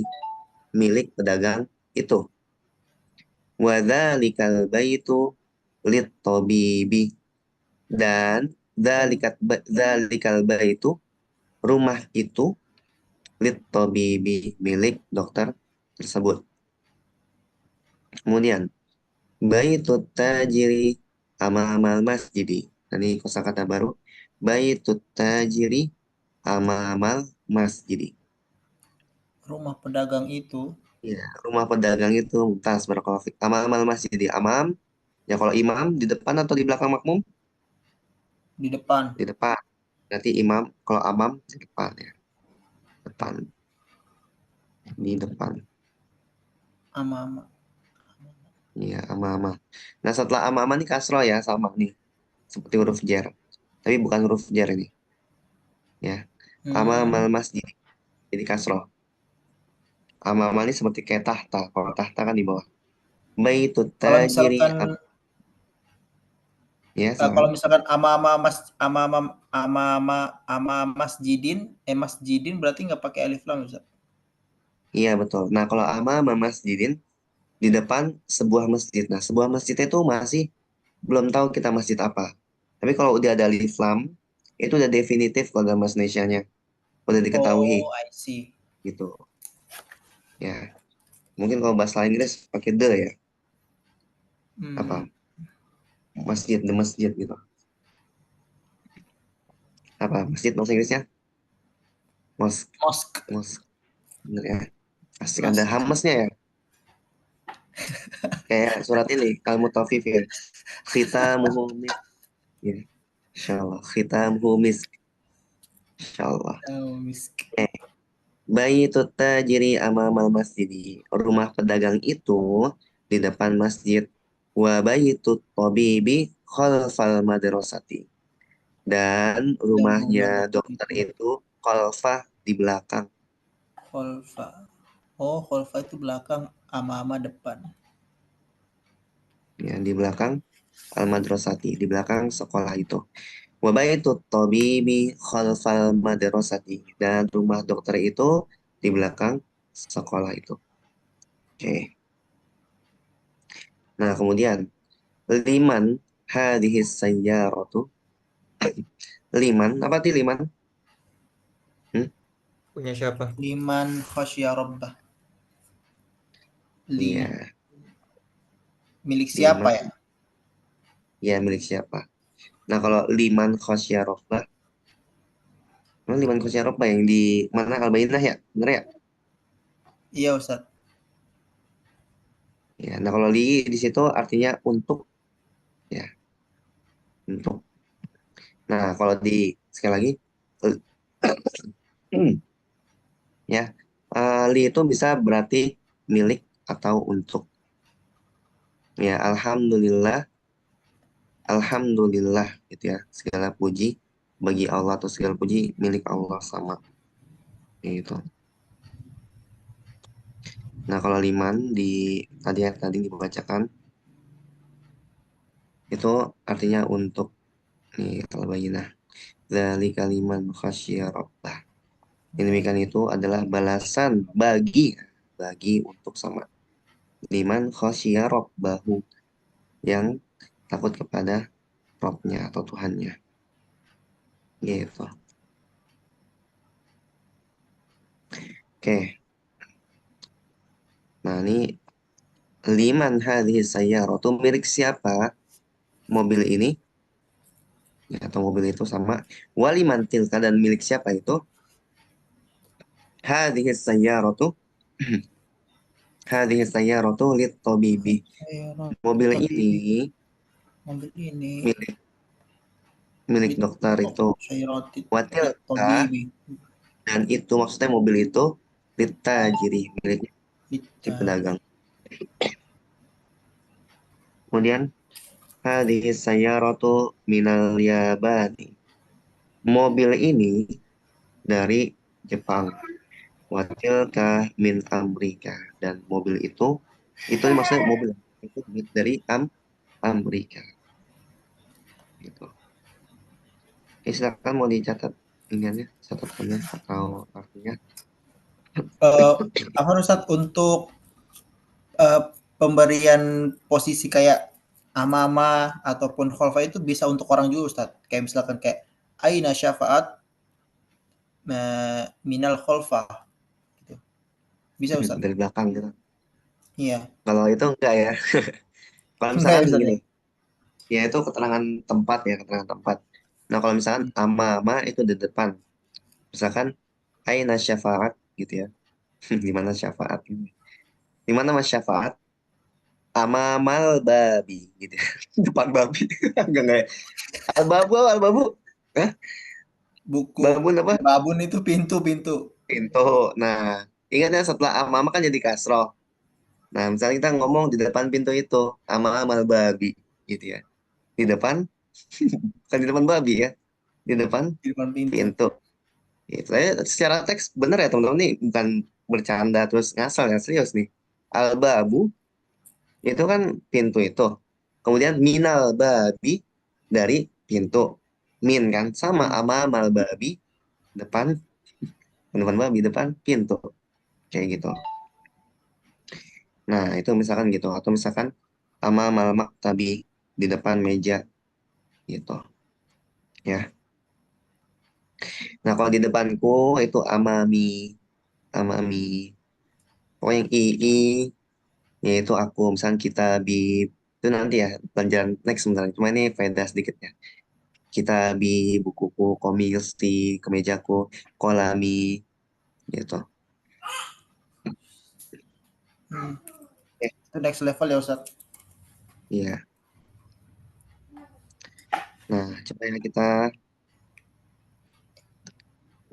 milik pedagang itu. Wadzalikal baitu lit tabibi. Dan dzalikal baitu rumah itu lit tabibi milik dokter tersebut. Kemudian baitut tajiri amamal masjidi. Ini kosakata baru. Baitut tajiri amamal masjidi. Rumah pedagang itu Ya, rumah pedagang itu mumtaz barakallahu fik. Amamal masjidi. Amam, ya kalau imam di depan atau di belakang makmum? di depan. Di depan. Berarti imam, kalau amam di depan ya. Depan, di depan. Ama-ama. Iya, ama-ama. Nah, setelah ama-ama nih kasro ya, sama nih. Seperti huruf jar. Tapi bukan huruf jar ini. Ya, amamal Hmm. masjid. Jadi kasro. Ama-ama ini seperti kayak tahta. Kalau tahta kan di bawah. Baitut Kalau tajiri. misalkan Ya, kalau silakan. misalkan ama masjidin masjidin berarti nggak pakai alif lam Ustaz. Iya, betul. Nah, kalau ama-ama masjidin, di depan sebuah masjid. Nah, sebuah masjid itu masih belum tahu kita masjid apa. Tapi kalau udah ada alif lam, itu udah definitif kalau dalam bahasa Indonesianya. Udah diketahui Oh, I see. gitu. Ya, mungkin kalau bahasa Inggris pakai the ya. Hmm. Apa? Masjid, the masjid gitu. Apa? Masjid bahasa Inggrisnya? Mosque, Mosque. mosque. Bener ya. Asik ada Mosque. hamasnya ya. Kayak surat ini, Al-Mutaffifin. Khitamuhu misk. Ya, Insyaallah. Khitamuhu misk. Insyaallah. Oh, misk. Baitut tajiri amamal masjidi. Rumah pedagang itu di depan masjid. Wa baitut tabibi khalfal madrasati. Dan Dan rumah rumahnya dokter dokter itu itu khalfah di belakang. kholfa. Oh, kholfa itu belakang, ama-ama depan. Ya, di belakang al-madrasati. Di belakang sekolah itu. Wa baitut tabibi khalfal madrasati. Dan rumah dokter itu di belakang sekolah itu. Oke. Nah, kemudian liman hadhis sayyaratu. Liman, apa sih liman? Hmm? Punya siapa? Liman khasya rabbah. Li Iya, milik siapa liman, ya? ya milik siapa? Nah, kalau liman khosyarofah, memang liman khosyarofah yang di mana Al-Bayyinah ya? Bener ya? Iya Ustaz. Ya, nah kalau di situ artinya untuk, ya, untuk. Nah, kalau di, sekali lagi, Ya, li itu bisa berarti milik atau untuk. Ya, alhamdulillah gitu ya. Segala puji bagi Allah atau segala puji milik Allah sama gitu. Nah, kalau liman di tadi dibacakan itu artinya untuk. Nih, kalau bayinah. Dzalika liman khasyia rabbah. Yang demikian itu adalah balasan bagi untuk sama liman khasyia rabbahu yang takut kepada Robnya atau Tuhannya gitu. Oke, nah ini liman hadhihi sayyaratu milik siapa mobil ini ya, atau mobil itu sama waliman tilka dan milik siapa itu hadhihi sayyaratu hadhihi sayyaratu lit tabibi. Mobil ini mobil ini milik milik dokter itu watilka dan itu maksudnya mobil itu litajiri milik si pedagang. Kemudian hadhihi sayyaratu minal yabani. Mobil ini dari Jepang. Watilka min Amerika dan mobil itu maksudnya mobil itu dari Amerika gitu. Oke, silakan mau dicatat iniannya catatannya atau artinya. Apa Ustadz untuk pemberian posisi kayak amama ataupun kholfa itu bisa untuk orang juga Ustadz. Kayak misalkan kayak aina syafaat minal kholfa gitu. Bisa Ustadz? Dari belakang gitu. Iya. Kalau itu enggak ya. Kalau Enggak ya misalkan Ustadz gini, ya? ya itu keterangan tempat ya, keterangan tempat. Nah, kalau misalkan ama itu di depan. Misalkan aina syafaat gitu ya. Di mana syafaat ini? Di mana mas syafaat? Amamal babi gitu ya. Depan babi. Enggak ya. Al-babu. Hah? Buku Babun apa? babun itu pintu-pintu. Pintu. Nah, ingatnya setelah amama kan jadi kasroh. Nah, misalnya kita ngomong di depan pintu itu, amamal babi gitu ya. Di depan, kan di depan babi ya. Di depan Di depan pintu. pintu. Gitu. Secara teks bener ya teman-teman nih, bukan bercanda terus ngasal ya, serius nih. Al-babu itu kan pintu itu. Kemudian minal babi dari pintu. Min kan sama amamal babi depan babi depan pintu kayak gitu. Nah, itu misalkan gitu atau misalkan amamal maktabi di depan meja gitu ya. Nah, kalau di depanku itu amami. Pokoknya yang i yaitu aku misalkan kita bi itu nanti ya pelajaran next sebenarnya. Cuma ini faedah sedikit ya. Kita bi bukuku, komils di kemejaku, kolami gitu. Itu next level ya Ustadz. Iya. Nah, coba ya kita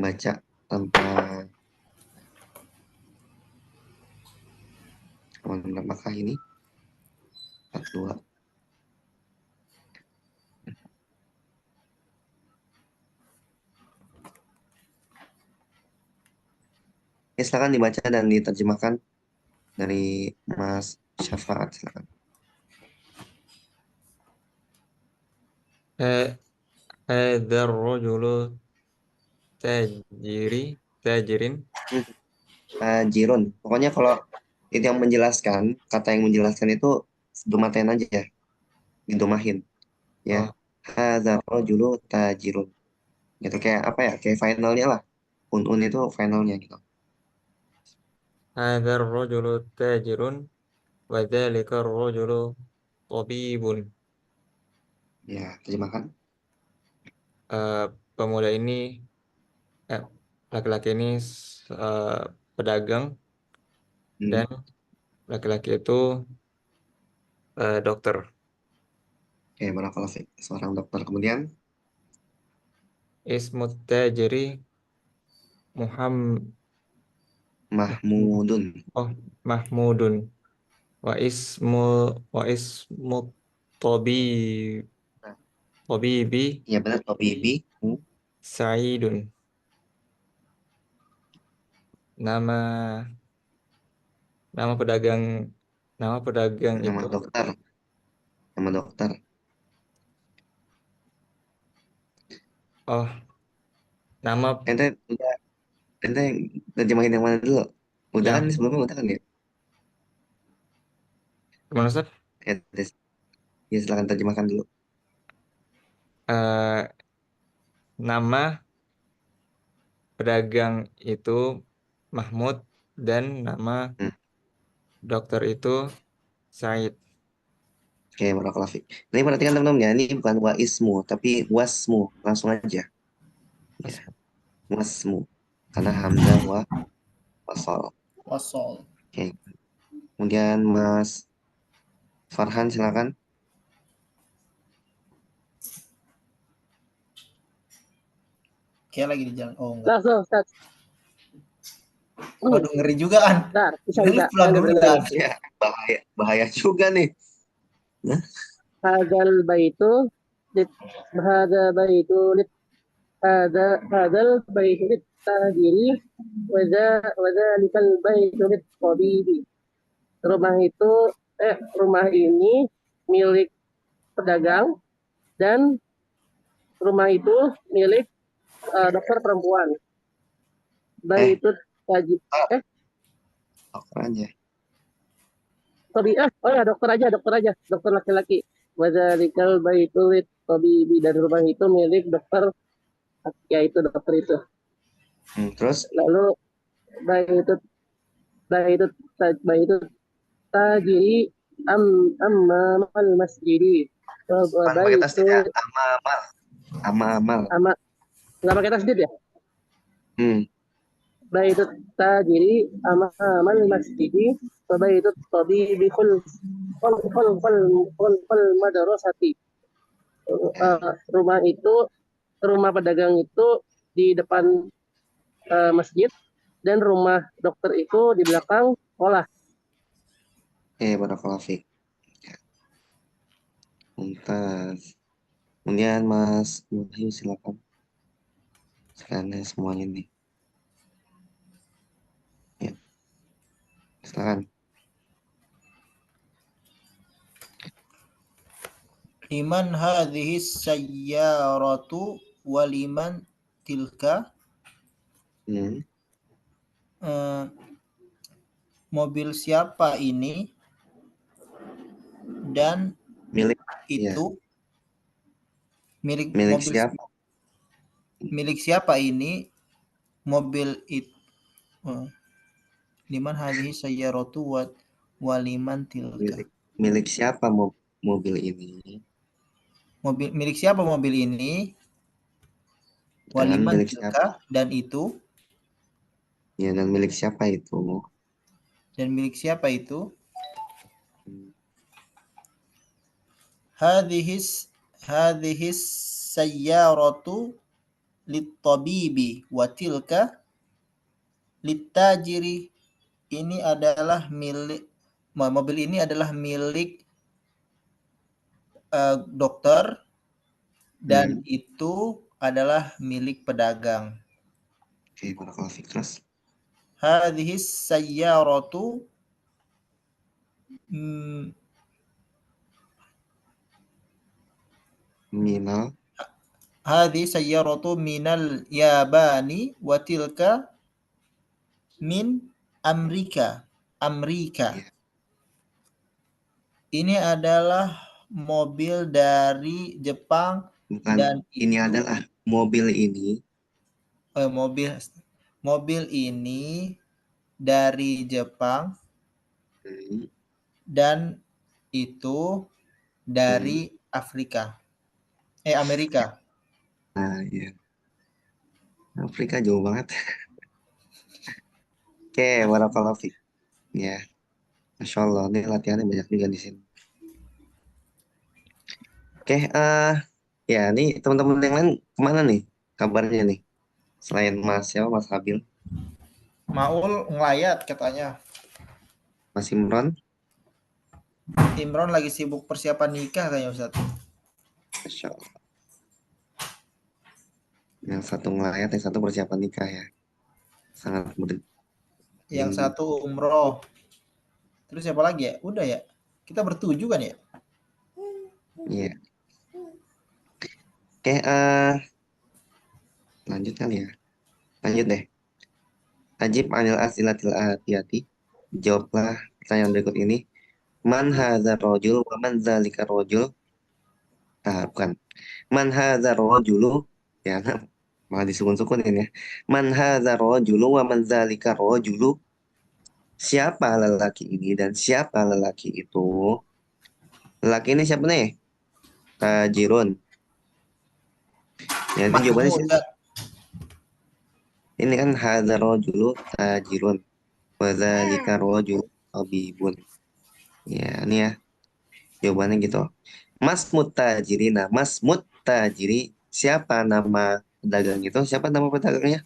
baca tanpa apakah ini 42. Ya, silakan dibaca dan diterjemahkan dari Mas Syafaat, silakan. Hadar rojulu tajirin. Tajirun. Pokoknya kalau itu yang menjelaskan, kata yang menjelaskan itu domaten aja ya, didomahin ya. Oh, Hadzal rajulu tajirun. Gitu kayak apa ya? Kayak finalnya lah. Un itu finalnya gitu. hadar rojulu tajirun. Wadzalika rojulu tabibun. Ya, terjemahkan. Eh, pemuda ini, eh, laki-laki ini eh, pedagang Hmm. dan laki-laki itu dokter. Oke, barakallahu fiik. Seorang dokter. Kemudian, Ismut tajiri Muhammad Mahmudun. Oh, Mahmudun. Wa ismu Tobi Tobibi Ya benar, Tobibi. Sa'idun. Nama nama pedagang nama pedagang Nama itu. dokter. Nama dokter. Oh, nama Ente udah, ente terjemahin yang mana dulu? Udah kan, yang sebelumnya udah kan ya? gimana Ustaz? Ente, ya silakan terjemahkan dulu. Eh, nama pedagang itu Mahmud dan nama Hmm. dokter itu Said. Oke, barakallahu fiik. Ini perhatikan teman-teman ya, ini bukan waismu, tapi wasmu. Langsung aja. Ya, wasmu. Karena hamzah wasal. Wasol. Oke. Kemudian Mas Farhan silakan. Kayak lagi di jalan. Oh enggak. Langsung, Ustaz. Waduh, ngeri juga an. Bentar, bisa, Ini bisa. pulang Lanjut, dulu lanjut, dah. lanjut. Ya, bahaya juga nih. Nah, Hadal baitu lit hada baitu lit hadal baitu lit tajiri waza likal baitu lit tabibi. Rumah ini milik pedagang dan rumah itu milik dokter perempuan. Baitu tajir dokter aja. oh ya dokter aja, dokter laki-laki. Wadzalikal baitu lit tabibi, dan rumah itu milik dokter, yaitu dokter itu. Terus, Lalu baitu baitu baitu tajiri ammal masjidi. pan pakai tasdid Baitu ya, amal. Amal. ama nggak pakai tasdid ya? Hmm. Baitu tajiri amal masjidi. Baitu tabibi kul madrasati. Rumah pedagang itu di depan masjid, dan rumah dokter itu di belakang sekolah. Barakallahu fiik. Mumtaz. Kemudian Mas Wahyu silakan. Sekarang semuanya nih. Ya, silakan. Liman hadhihi sayyaratu waliman tilka. Mobil siapa ini dan Milik itu milik mobil siapa? milik siapa ini mobil itu. Liman hadhihi sayyaratu waliman tilka. Milik siapa mobil ini? Milik siapa mobil ini? Dan Waliman milik siapa? tilka, dan itu. Ya, dan milik siapa itu? Dan milik siapa itu? Hadhis sayyaratu lit-tabibi wa tilka lit-tajiri. Ini adalah milik mobil ini adalah milik dokter, dan itu adalah milik pedagang. Oke, barakallahu fiik. Terus Hadhis sayyaratu minal hadhi sayyaratu minal yabani wa tilka min Amerika. ya, Ini adalah mobil dari Jepang, bukan, dan ini itu adalah mobil ini. mobil ini dari Jepang, dan itu dari Amerika. Nah, ya. Afrika jauh banget. Oke, barakallahu fiik. Ya, Masya Allah, ini latihannya banyak juga di sini. Oke, ya, ini teman-teman yang lain kemana nih kabarnya nih? Selain Mas Habil. Maul ngelayat katanya. Mas Imron, Imron lagi sibuk persiapan nikah kayaknya Ustaz. Masya Allah. Yang satu ngelayat, yang satu persiapan nikah ya. Sangat mudah. Yang satu umroh. Terus siapa lagi ya? Udah ya. Kita bertujuh kan ya? Iya. Oke, lanjut kali ya. Lanjut deh. Ajib anil asilatil atiyati. Jawablah pertanyaan berikut ini. Man hadzal rajul wa man dzalika rajul. Bukan. Man hadzal rajulu. Ya, malah disukun-sukunin ya. Man hadzal rajulu wa man dzalika rajulu. Siapa lelaki ini dan siapa lelaki itu? Lelaki ini siapa nih? Tajirun. Ya, ini jawabannya Mahmud sih. Ustaz. Ini kan hadzal rajulu tajirun. Wa dzalika rajulu tabibun. Ya, ini ya. Jawabannya gitu. Mas Mutajiri. Nah, Mas Mutajiri. Siapa nama pedagang itu? Siapa nama pedagangnya?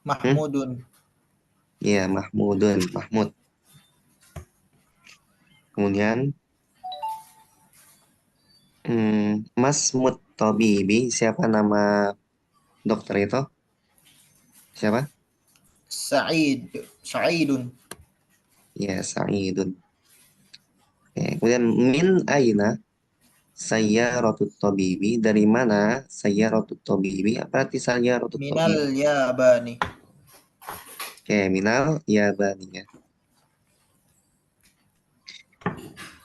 Mahmudun. Iya, Mahmudun. Mahmud. Kemudian, Mas Mutabibi. Siapa nama dokter itu? Siapa? Sa'id. Sa'idun. Ya, Sa'idun. Oke, kemudian, Min Aina. Sayyaratul Tabibi. Dari mana Sayyaratul Tabibi? Apa arti Sayyaratul Minal Tabibi? Yabani. Oke, Minal Yabani ya.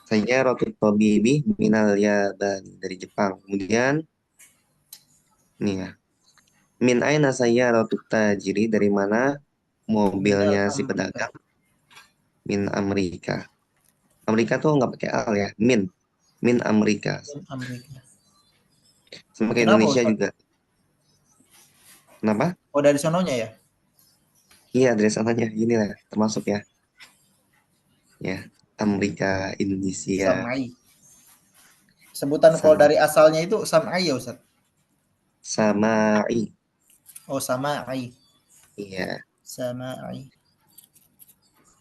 Sayyaratul Tabibi Minal Yabani. Dari Jepang. Kemudian, nih ya. Min aina sayyaratul tajiri. Dari mana Minal mobilnya si Amerika. pedagang? Min Amerika. Amerika tuh nggak pakai al ya. Min Amerika. Min Amerika. Sama kayak Kenapa Indonesia Ustaz? juga. Kenapa? Oh dari sononya ya? Iya, dari sananya. Inilah termasuk ya. Ya, Amerika, Indonesia, Sam'ai. Sebutan kalau sama dari asalnya itu Sam'ai ya Ustaz? Samai. Oh Sama'ai. Iya, Sama'ai.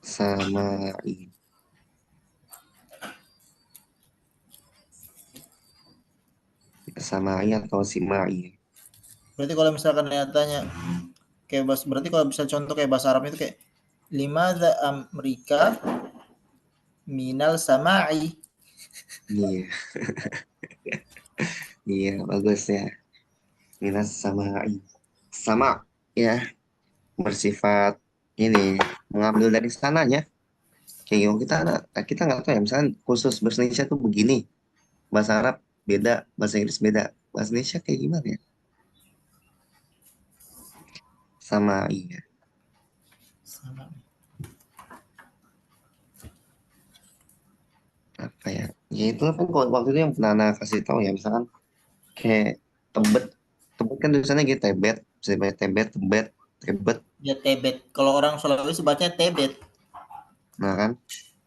Samai. Samai atau Simai. Berarti kalau misalkan tanya kayak berarti kalau bisa contoh kayak bahasa Arab itu kayak limadza Amerika minal Samai. Iya, iya, bagus ya. Minas Samai. Sama, ya. Bersifat ini mengambil dari sananya kayak gitu kita nggak tahu ya misalnya khusus bahasa Indonesia tuh begini bahasa Arab beda bahasa Inggris beda bahasa Indonesia kayak gimana ya sama iya Sama. apa ya ya itu kan waktu itu yang pernah Nana kasih tahu ya misalkan kayak tebet tebet kan tulisannya gitu tebet bisa dibaca tebet tebet tebet Ya Tebet. Kalau orang Sulawesi bacanya Tebet. nah kan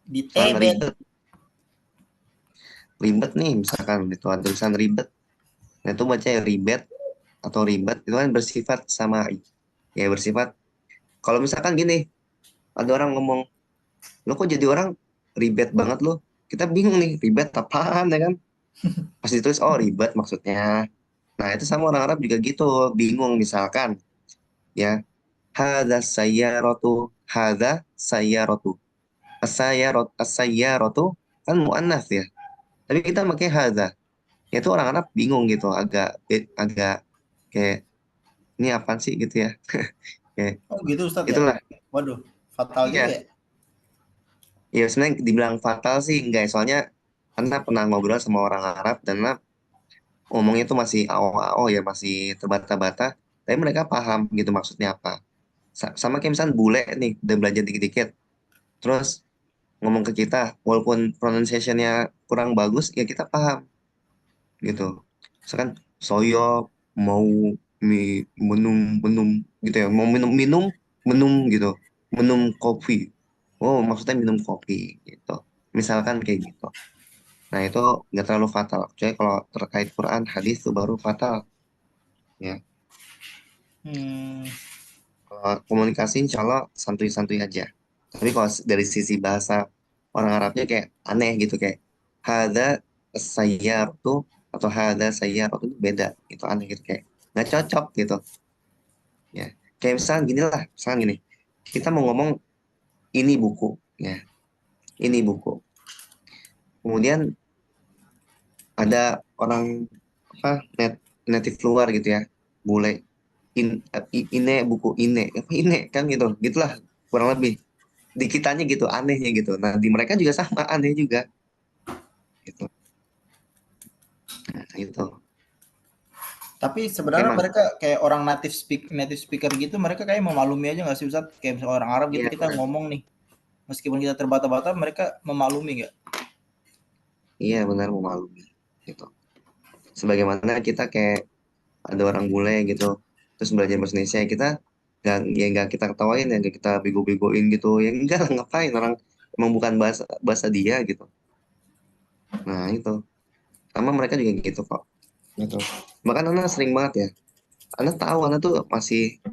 Di misalkan Tebet. ribet ribet nih misalkan itu ada tulisan ribet nah itu baca ribet atau ribet itu kan bersifat sama ya bersifat kalau misalkan gini ada orang ngomong lo kok jadi orang ribet banget lo kita bingung nih ribet apaan ya kan pas ditulis oh ribet maksudnya nah itu sama orang Arab juga gitu bingung misalkan ya hadza sayyaratu as-sayyaratu kan muannats ya tapi kita pakai hadza ya itu orang Arab bingung gitu agak kayak ini apaan sih gitu ya kayak Oh gitu Ustaz ya? itulah Waduh, fatal juga iya ya? ya sebenarnya dibilang fatal sih enggak soalnya karena pernah ngobrol sama orang Arab dan ngomongnya tuh masih AO ya masih terbata-bata tapi mereka paham gitu maksudnya apa sama kayak misalnya bule nih udah belajar dikit-dikit terus ngomong ke kita walaupun pronunciation-nya kurang bagus ya kita paham gitu misalkan soyo mau minum minum gitu ya mau minum minum minum gitu minum kopi oh maksudnya minum kopi gitu misalkan kayak gitu nah itu nggak terlalu fatal kecuali kalau terkait Quran hadis itu baru fatal ya Hmm, kalau komunikasi insya Allah santuy-santuy aja. Tapi kalau dari sisi bahasa orang Arabnya kayak aneh gitu, kayak hada sayyar tuh atau hada sayyar itu beda, itu aneh gitu, kayak nggak cocok gitu ya. Kayak misalnya gini lah, misalnya gini, kita mau ngomong ini buku ya, ini buku, kemudian ada orang apa native luar gitu ya, bule, ini buku ini apa ini kan gitu gitulah, kurang lebih di kitanya gitu anehnya gitu. Nah di mereka juga sama aneh juga gitu. Nah, itu Tapi oke sebenarnya mang, mereka kayak orang native speaker gitu, mereka kayak memaklumi aja nggak sih Ustaz? Kayak misalnya orang Arab gitu iya kita benar, ngomong nih, meskipun kita terbata-bata, mereka memaklumi nggak? iya benar memaklumi gitu. Sebagaimana kita kayak ada orang bule gitu terus belajar bahasa Indonesia, kita nggak kita ketawain ya, nggak kita bego-begoin gitu ya, enggak lah, ngapain, orang emang bukan bahasa bahasa dia gitu. Nah itu sama mereka juga gitu kok gitu. Bahkan Ana sering banget ya, Ana tahu Ana tuh masih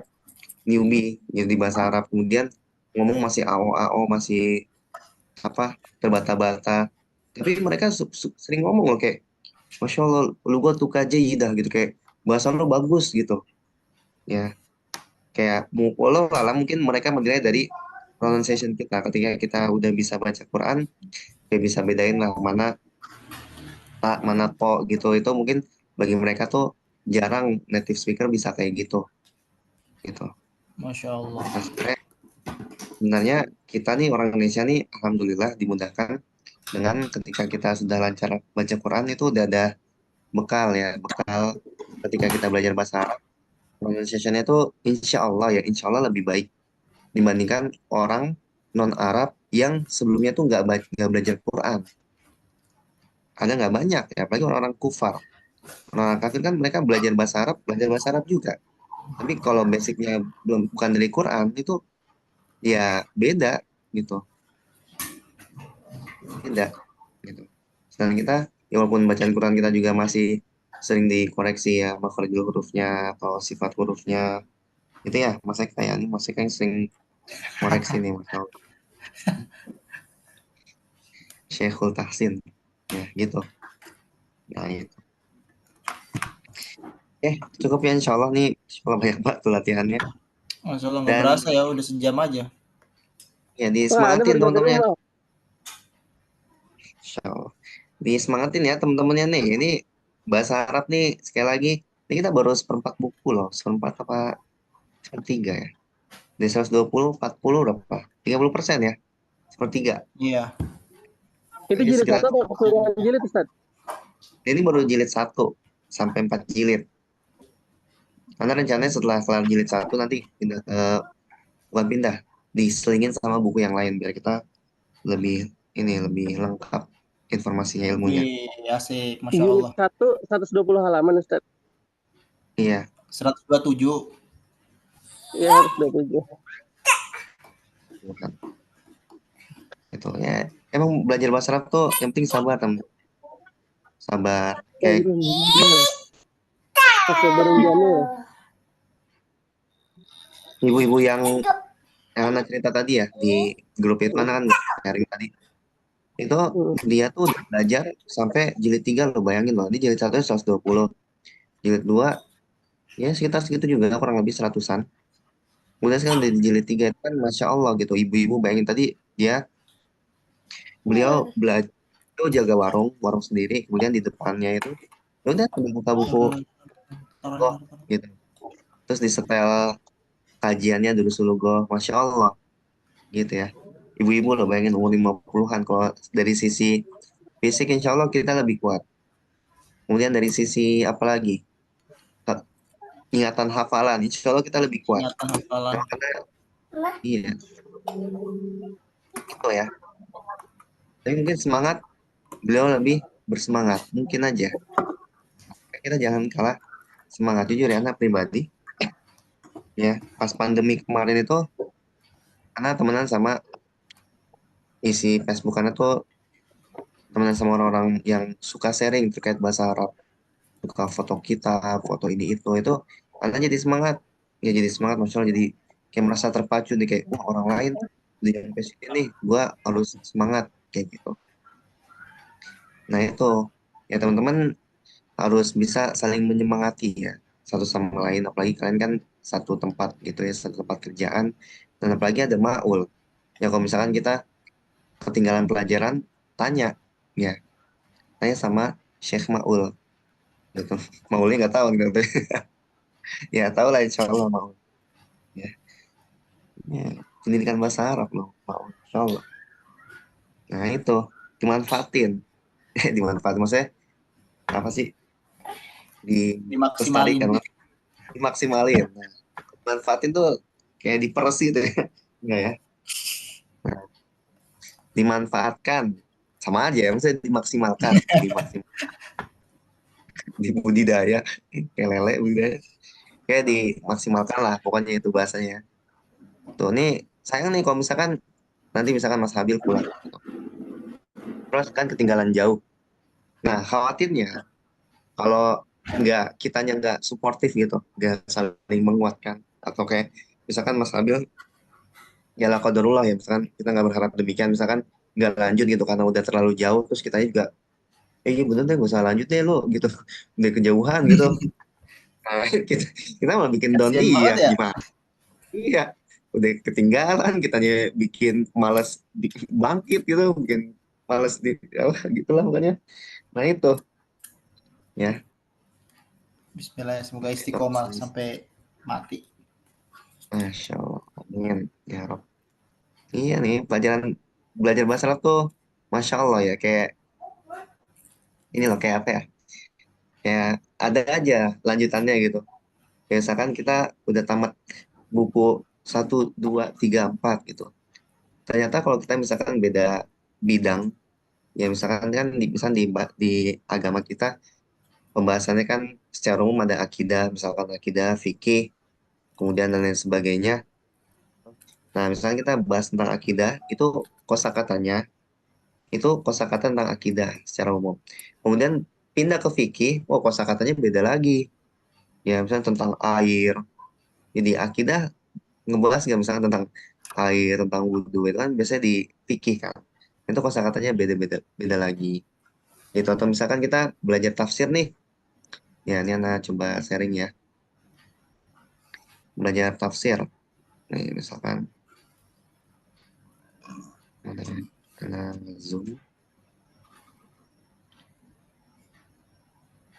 newbie jadi bahasa Arab, kemudian ngomong masih AO masih apa terbata-bata, tapi mereka sering ngomong loh kayak Masya Allah lu gua tuh aja yidah gitu, kayak bahasa lu bagus gitu ya. Kayak walau lah mungkin mereka menilai dari pronunciation kita, ketika kita udah bisa baca Quran kayak bisa bedain lah mana tak mana kok gitu, itu mungkin bagi mereka tuh jarang native speaker bisa kayak gitu gitu. Masya Allah. Nah sebenarnya kita nih orang Indonesia nih alhamdulillah dimudahkan dengan ketika kita sudah lancar baca Quran itu udah ada bekal ya, bekal ketika kita belajar bahasa Arab, pronunciation-nya tuh insya Allah lebih baik dibandingkan orang non Arab yang sebelumnya tuh nggak belajar Quran. Ada nggak banyak ya, apalagi orang-orang kufar, orang kafir kan mereka belajar bahasa Arab juga, tapi kalau basicnya belum bukan dari Quran itu ya beda gitu, beda gitu. Sedangkan kita ya walaupun bacaan Quran kita juga masih sering dikoreksi ya makhrajul hurufnya atau sifat hurufnya itu ya, masa kayak ini masih kayak sering koreksi nih Mas Al. Syekhul Tahsin ya gitu. Nah itu cukup ya insya Allah nih, insya Allah banyak banget tuh latihannya. Masya Allah nggak Dan berasa ya, udah sejam aja. ya Wah, Anda disemangatin baru sampai teman-temannya. rumah. Insya Allah. Disemangatin ya teman-temannya nih. Ini bahasa Arab nih sekali lagi. Ini kita baru seperempat buku loh. Seperempat apa sepertiga ya. Dari 120, 40 berapa? 30% ya. Sepertiga. Iya. Itu Jadi jilid sekitar satu atau keseluruhan jilid, Ustaz? ini baru jilid 1 sampai 4 jilid. Karena rencananya setelah kelar jilid 1 nanti pindah ke, bukan pindah, diselingin sama buku yang lain biar kita lebih lebih lengkap informasinya, ilmunya. Lebih asik, Masya Jilid Allah. 120 halaman, Ustaz. Iya, 127. Iya, 127. bukan. Itu ya emang belajar bahasa Arab tuh yang penting sabar teman, sabar kayak Sabarun jamil. ibu-ibu yang anak cerita tadi ya di grup itu mana kan sharing tadi itu, dia tuh udah belajar sampai jilid 3 lo, bayangin loh, di jilid 1 120, jilid 2 ya sekitar segitu juga kurang lebih seratusan, udah sekarang di jilid 3 itu kan Masya Allah gitu. Ibu-ibu bayangin tadi beliau belajar itu jaga warung warung sendiri, kemudian di depannya itu ya udah ada buka-buku loh gitu, terus disetel kajiannya dulu sulugoh, Masya Allah gitu ya. Ibu-ibu loh bayangin umur 50-an. Kalau dari sisi fisik insya Allah kita lebih kuat, kemudian dari sisi apa lagi, ingatan hafalan insya Allah kita lebih kuat. Ingatan hafalan. Karena iya itu ya, tapi mungkin semangat beliau lebih bersemangat mungkin aja, kita jangan kalah semangat. Jujur ya anak pribadi ya, pas pandemi kemarin itu karena temenan sama isi Facebook, karena tuh temenan sama orang-orang yang suka sharing terkait bahasa Arab, suka foto kita, foto ini itu karena jadi semangat ya, jadi semangat Masya Allah. Jadi kayak merasa terpacu nih, kayak wah orang lain udah nyampe sini nih, gua harus semangat kayak gitu. Nah itu ya teman-teman harus bisa saling menyemangati ya satu sama lain, apalagi kalian kan satu tempat gitu ya, satu tempat kerjaan, dan apalagi ada maul ya. Kalau misalkan kita ketinggalan pelajaran, tanya ya, tanya sama Syekh Maul gitu. Maulnya nggak tahu gitu. Ya tahu lah insya Allah Maul ya. Ya, pendidikan bahasa Arab loh Maul, insya Allah. Nah itu dimanfaatin. Dimanfaatin maksudnya apa sih, Dimaksimalin. dilestarikan, dimaksimalin. Nah, manfaatin tuh kayak diperes gitu ya. Enggak ya. Nah, dimanfaatkan sama aja ya, maksudnya dimaksimalkan, dibudidaya kayak lele budidaya, kayak dimaksimalkan lah pokoknya itu bahasanya. Tuh nih sayang nih kalau misalkan nanti misalkan Mas Habil pulang gitu, terus kan ketinggalan jauh. Nah khawatirnya kalau kitanya nggak suportif gitu, nggak saling menguatkan, atau kayak misalkan Mas Habil ya lah qadarullah ya, misalkan kita nggak berharap demikian, misalkan nggak lanjut gitu karena udah terlalu jauh, terus kita juga iya bener deh gak usah lanjut deh lo gitu, udah kejauhan gitu. Nah, kita malah bikin down Kasian dia banget ya. gimana. Iya, udah ketinggalan, kitanya bikin malas, bikin bangkit gitu, bikin malas di apa gitulah pokoknya. Nah itu ya, Bismillah, semoga itu istiqomah sampai mati. Masya Allah, amin ya Rob. Iya nih pelajaran belajar bahasa Arab tuh Masya Allah ya, kayak ini loh, kayak apa ya, kayak ada aja lanjutannya gitu. Kayak misalkan kita udah tamat buku 1, 2, 3, 4 gitu. Ternyata kalau kita misalkan beda bidang, ya misalkan kan di agama kita pembahasannya kan secara umum ada akidah, misalkan akidah, fikih, kemudian dan lain sebagainya. Nah, misalkan kita bahas tentang akidah, itu kosakatanya, itu kosakata tentang akidah secara umum. Kemudian pindah ke fikih, oh kosakatanya beda lagi. Ya, misalnya tentang air. Jadi akidah ngebahas nggak misalkan tentang air, tentang wudhu, itu kan biasanya di fikih kan. Itu kosakatanya beda-beda beda lagi. Gitu. Atau misalkan kita belajar tafsir nih, ya ini anak coba sharing ya. Belajar tafsir. Nih, misalkan ada Zoom.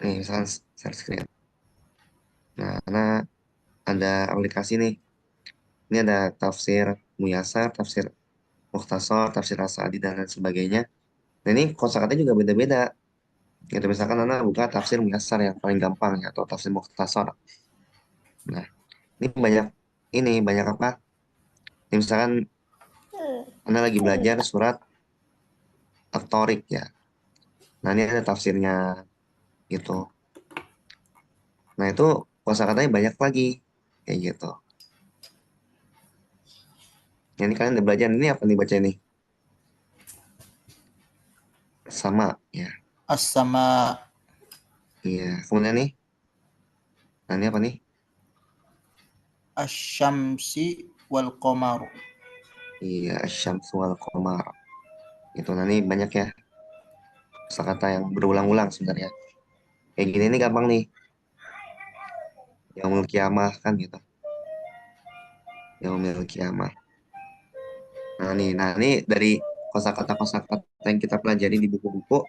Nih, misalkan share screen. Nah, karena ada aplikasi nih. Ini ada tafsir Muyasar, tafsir Mukhtasar, tafsir As-Sa'di, dan lain sebagainya. Nah, ini kosakatanya juga beda-beda. Gitu, misalkan Anda buka tafsir Muyasar yang paling gampang ya, atau tafsir Mukhtasar. Nah, ini banyak apa? Ini misalkan Anda lagi belajar surat At-Tariq ya. Nah, ini ada tafsirnya gitu. Nah, itu kosakatanya banyak lagi kayak gitu. Ini kalian udah belajar, ini apa nih baca ini? Sama ya. As-sama Iya, kemudian nih. Nah, ini apa nih? asyamsi wal qamaru. Iya, Asyamsu wal Qamar. Itu nah, ini banyak ya kosakata yang berulang-ulang sebenarnya. Kayak gini nih gampang nih. Yaumul Kiamah kan gitu. Yaumul Kiamah. Nah ini dari kosakata-kosakata yang kita pelajari di buku-buku.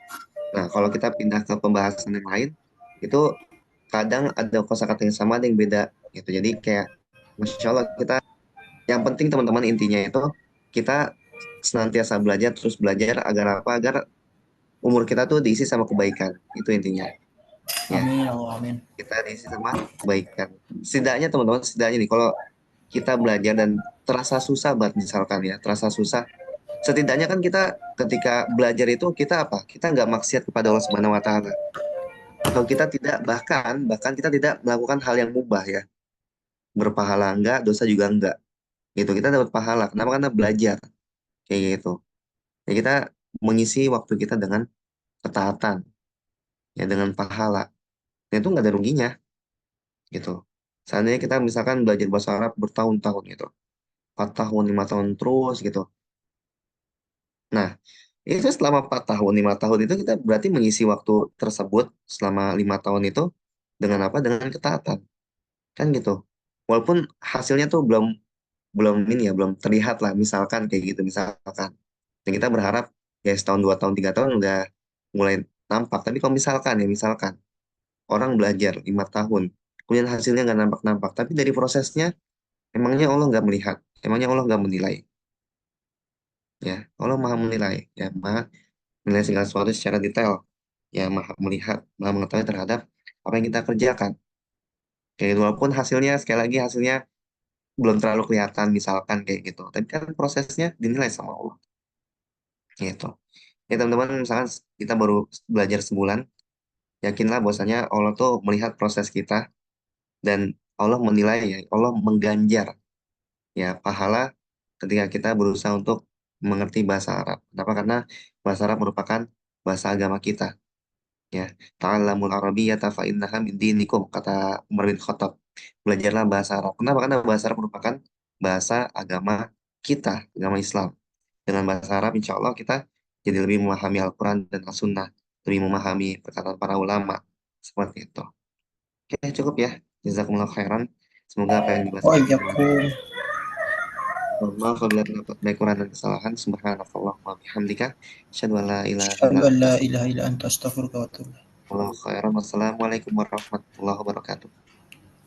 Nah, kalau kita pindah ke pembahasan yang lain, itu kadang ada kosakata yang sama, ada yang beda gitu. Jadi kayak Masya Allah kita, yang penting teman-teman intinya itu kita senantiasa belajar, terus belajar agar apa? Agar umur kita tuh diisi sama kebaikan. Itu intinya. Ya, Amin, Allah amin. kita diisi sama kebaikan. Setidaknya teman-teman, setidaknya nih kalau kita belajar dan terasa susah banget misalkan ya, terasa susah. Setidaknya kan kita ketika belajar itu kita apa? Kita nggak maksiat kepada Allah Subhanahu wa taala. Atau kita tidak, bahkan kita tidak melakukan hal yang mubah ya. Berpahala enggak, dosa juga enggak. Gitu. Kita dapat pahala. Kenapa? Karena belajar kayak gitu. Ya kita mengisi waktu kita dengan ketaatan, ya dengan pahala. Dan itu nggak ada ruginya gitu. Seandainya kita misalkan belajar bahasa Arab bertahun-tahun gitu, 4 tahun, 5 tahun terus gitu. Nah, itu selama 4 tahun, 5 tahun itu kita berarti mengisi waktu tersebut selama 5 tahun itu dengan apa? Dengan ketaatan. Kan gitu. Walaupun hasilnya tuh belum belum ini ya, belum terlihat lah, misalkan kayak gitu, misalkan. Dan kita berharap ya setahun, 2 tahun, 3 tahun udah mulai nampak. Tapi kalau misalkan ya, misalkan orang belajar 5 tahun, kemudian hasilnya nggak nampak-nampak. Tapi dari prosesnya, emangnya Allah nggak melihat? Emangnya Allah nggak menilai? Ya, Allah maha menilai. Ya, maha menilai segala sesuatu secara detail. Ya, maha melihat, maha mengetahui terhadap apa yang kita kerjakan. Kayak gitu, walaupun hasilnya, sekali lagi hasilnya belum terlalu kelihatan, misalkan kayak gitu. Tapi kan prosesnya dinilai sama Allah. Gitu. Ya, teman-teman, misalkan kita baru belajar sebulan, yakinlah bahwasanya Allah tuh melihat proses kita dan Allah menilai ya, Allah mengganjar ya pahala ketika kita berusaha untuk mengerti bahasa Arab. Kenapa? Karena bahasa Arab merupakan bahasa agama kita. Ya, ta'allamul arabiyyata fa innaha min dinikum, kata Umar bin Khattab. Belajarlah bahasa Arab. Kenapa? Karena bahasa Arab merupakan bahasa agama kita, agama Islam. Dengan bahasa Arab, insya Allah kita jadi lebih memahami Al-Quran dan As-Sunnah, lebih memahami perkataan para ulama. Seperti itu. Oke, cukup ya. Jazakumullah khairan. Semoga apa yang dibahas Oh kita iya, bermanfaat. Mohon maaf apabila terdapat baik kurang dan kesalahan. Subhanakallah wa bihamdika. Asyhadu an la ilaha illa Asyhadu an la anta. ilaha illa anta astaghfiruka wa atubu ilaik. Jazakumullah khairan. Wassalamualaikum warahmatullahi wabarakatuh.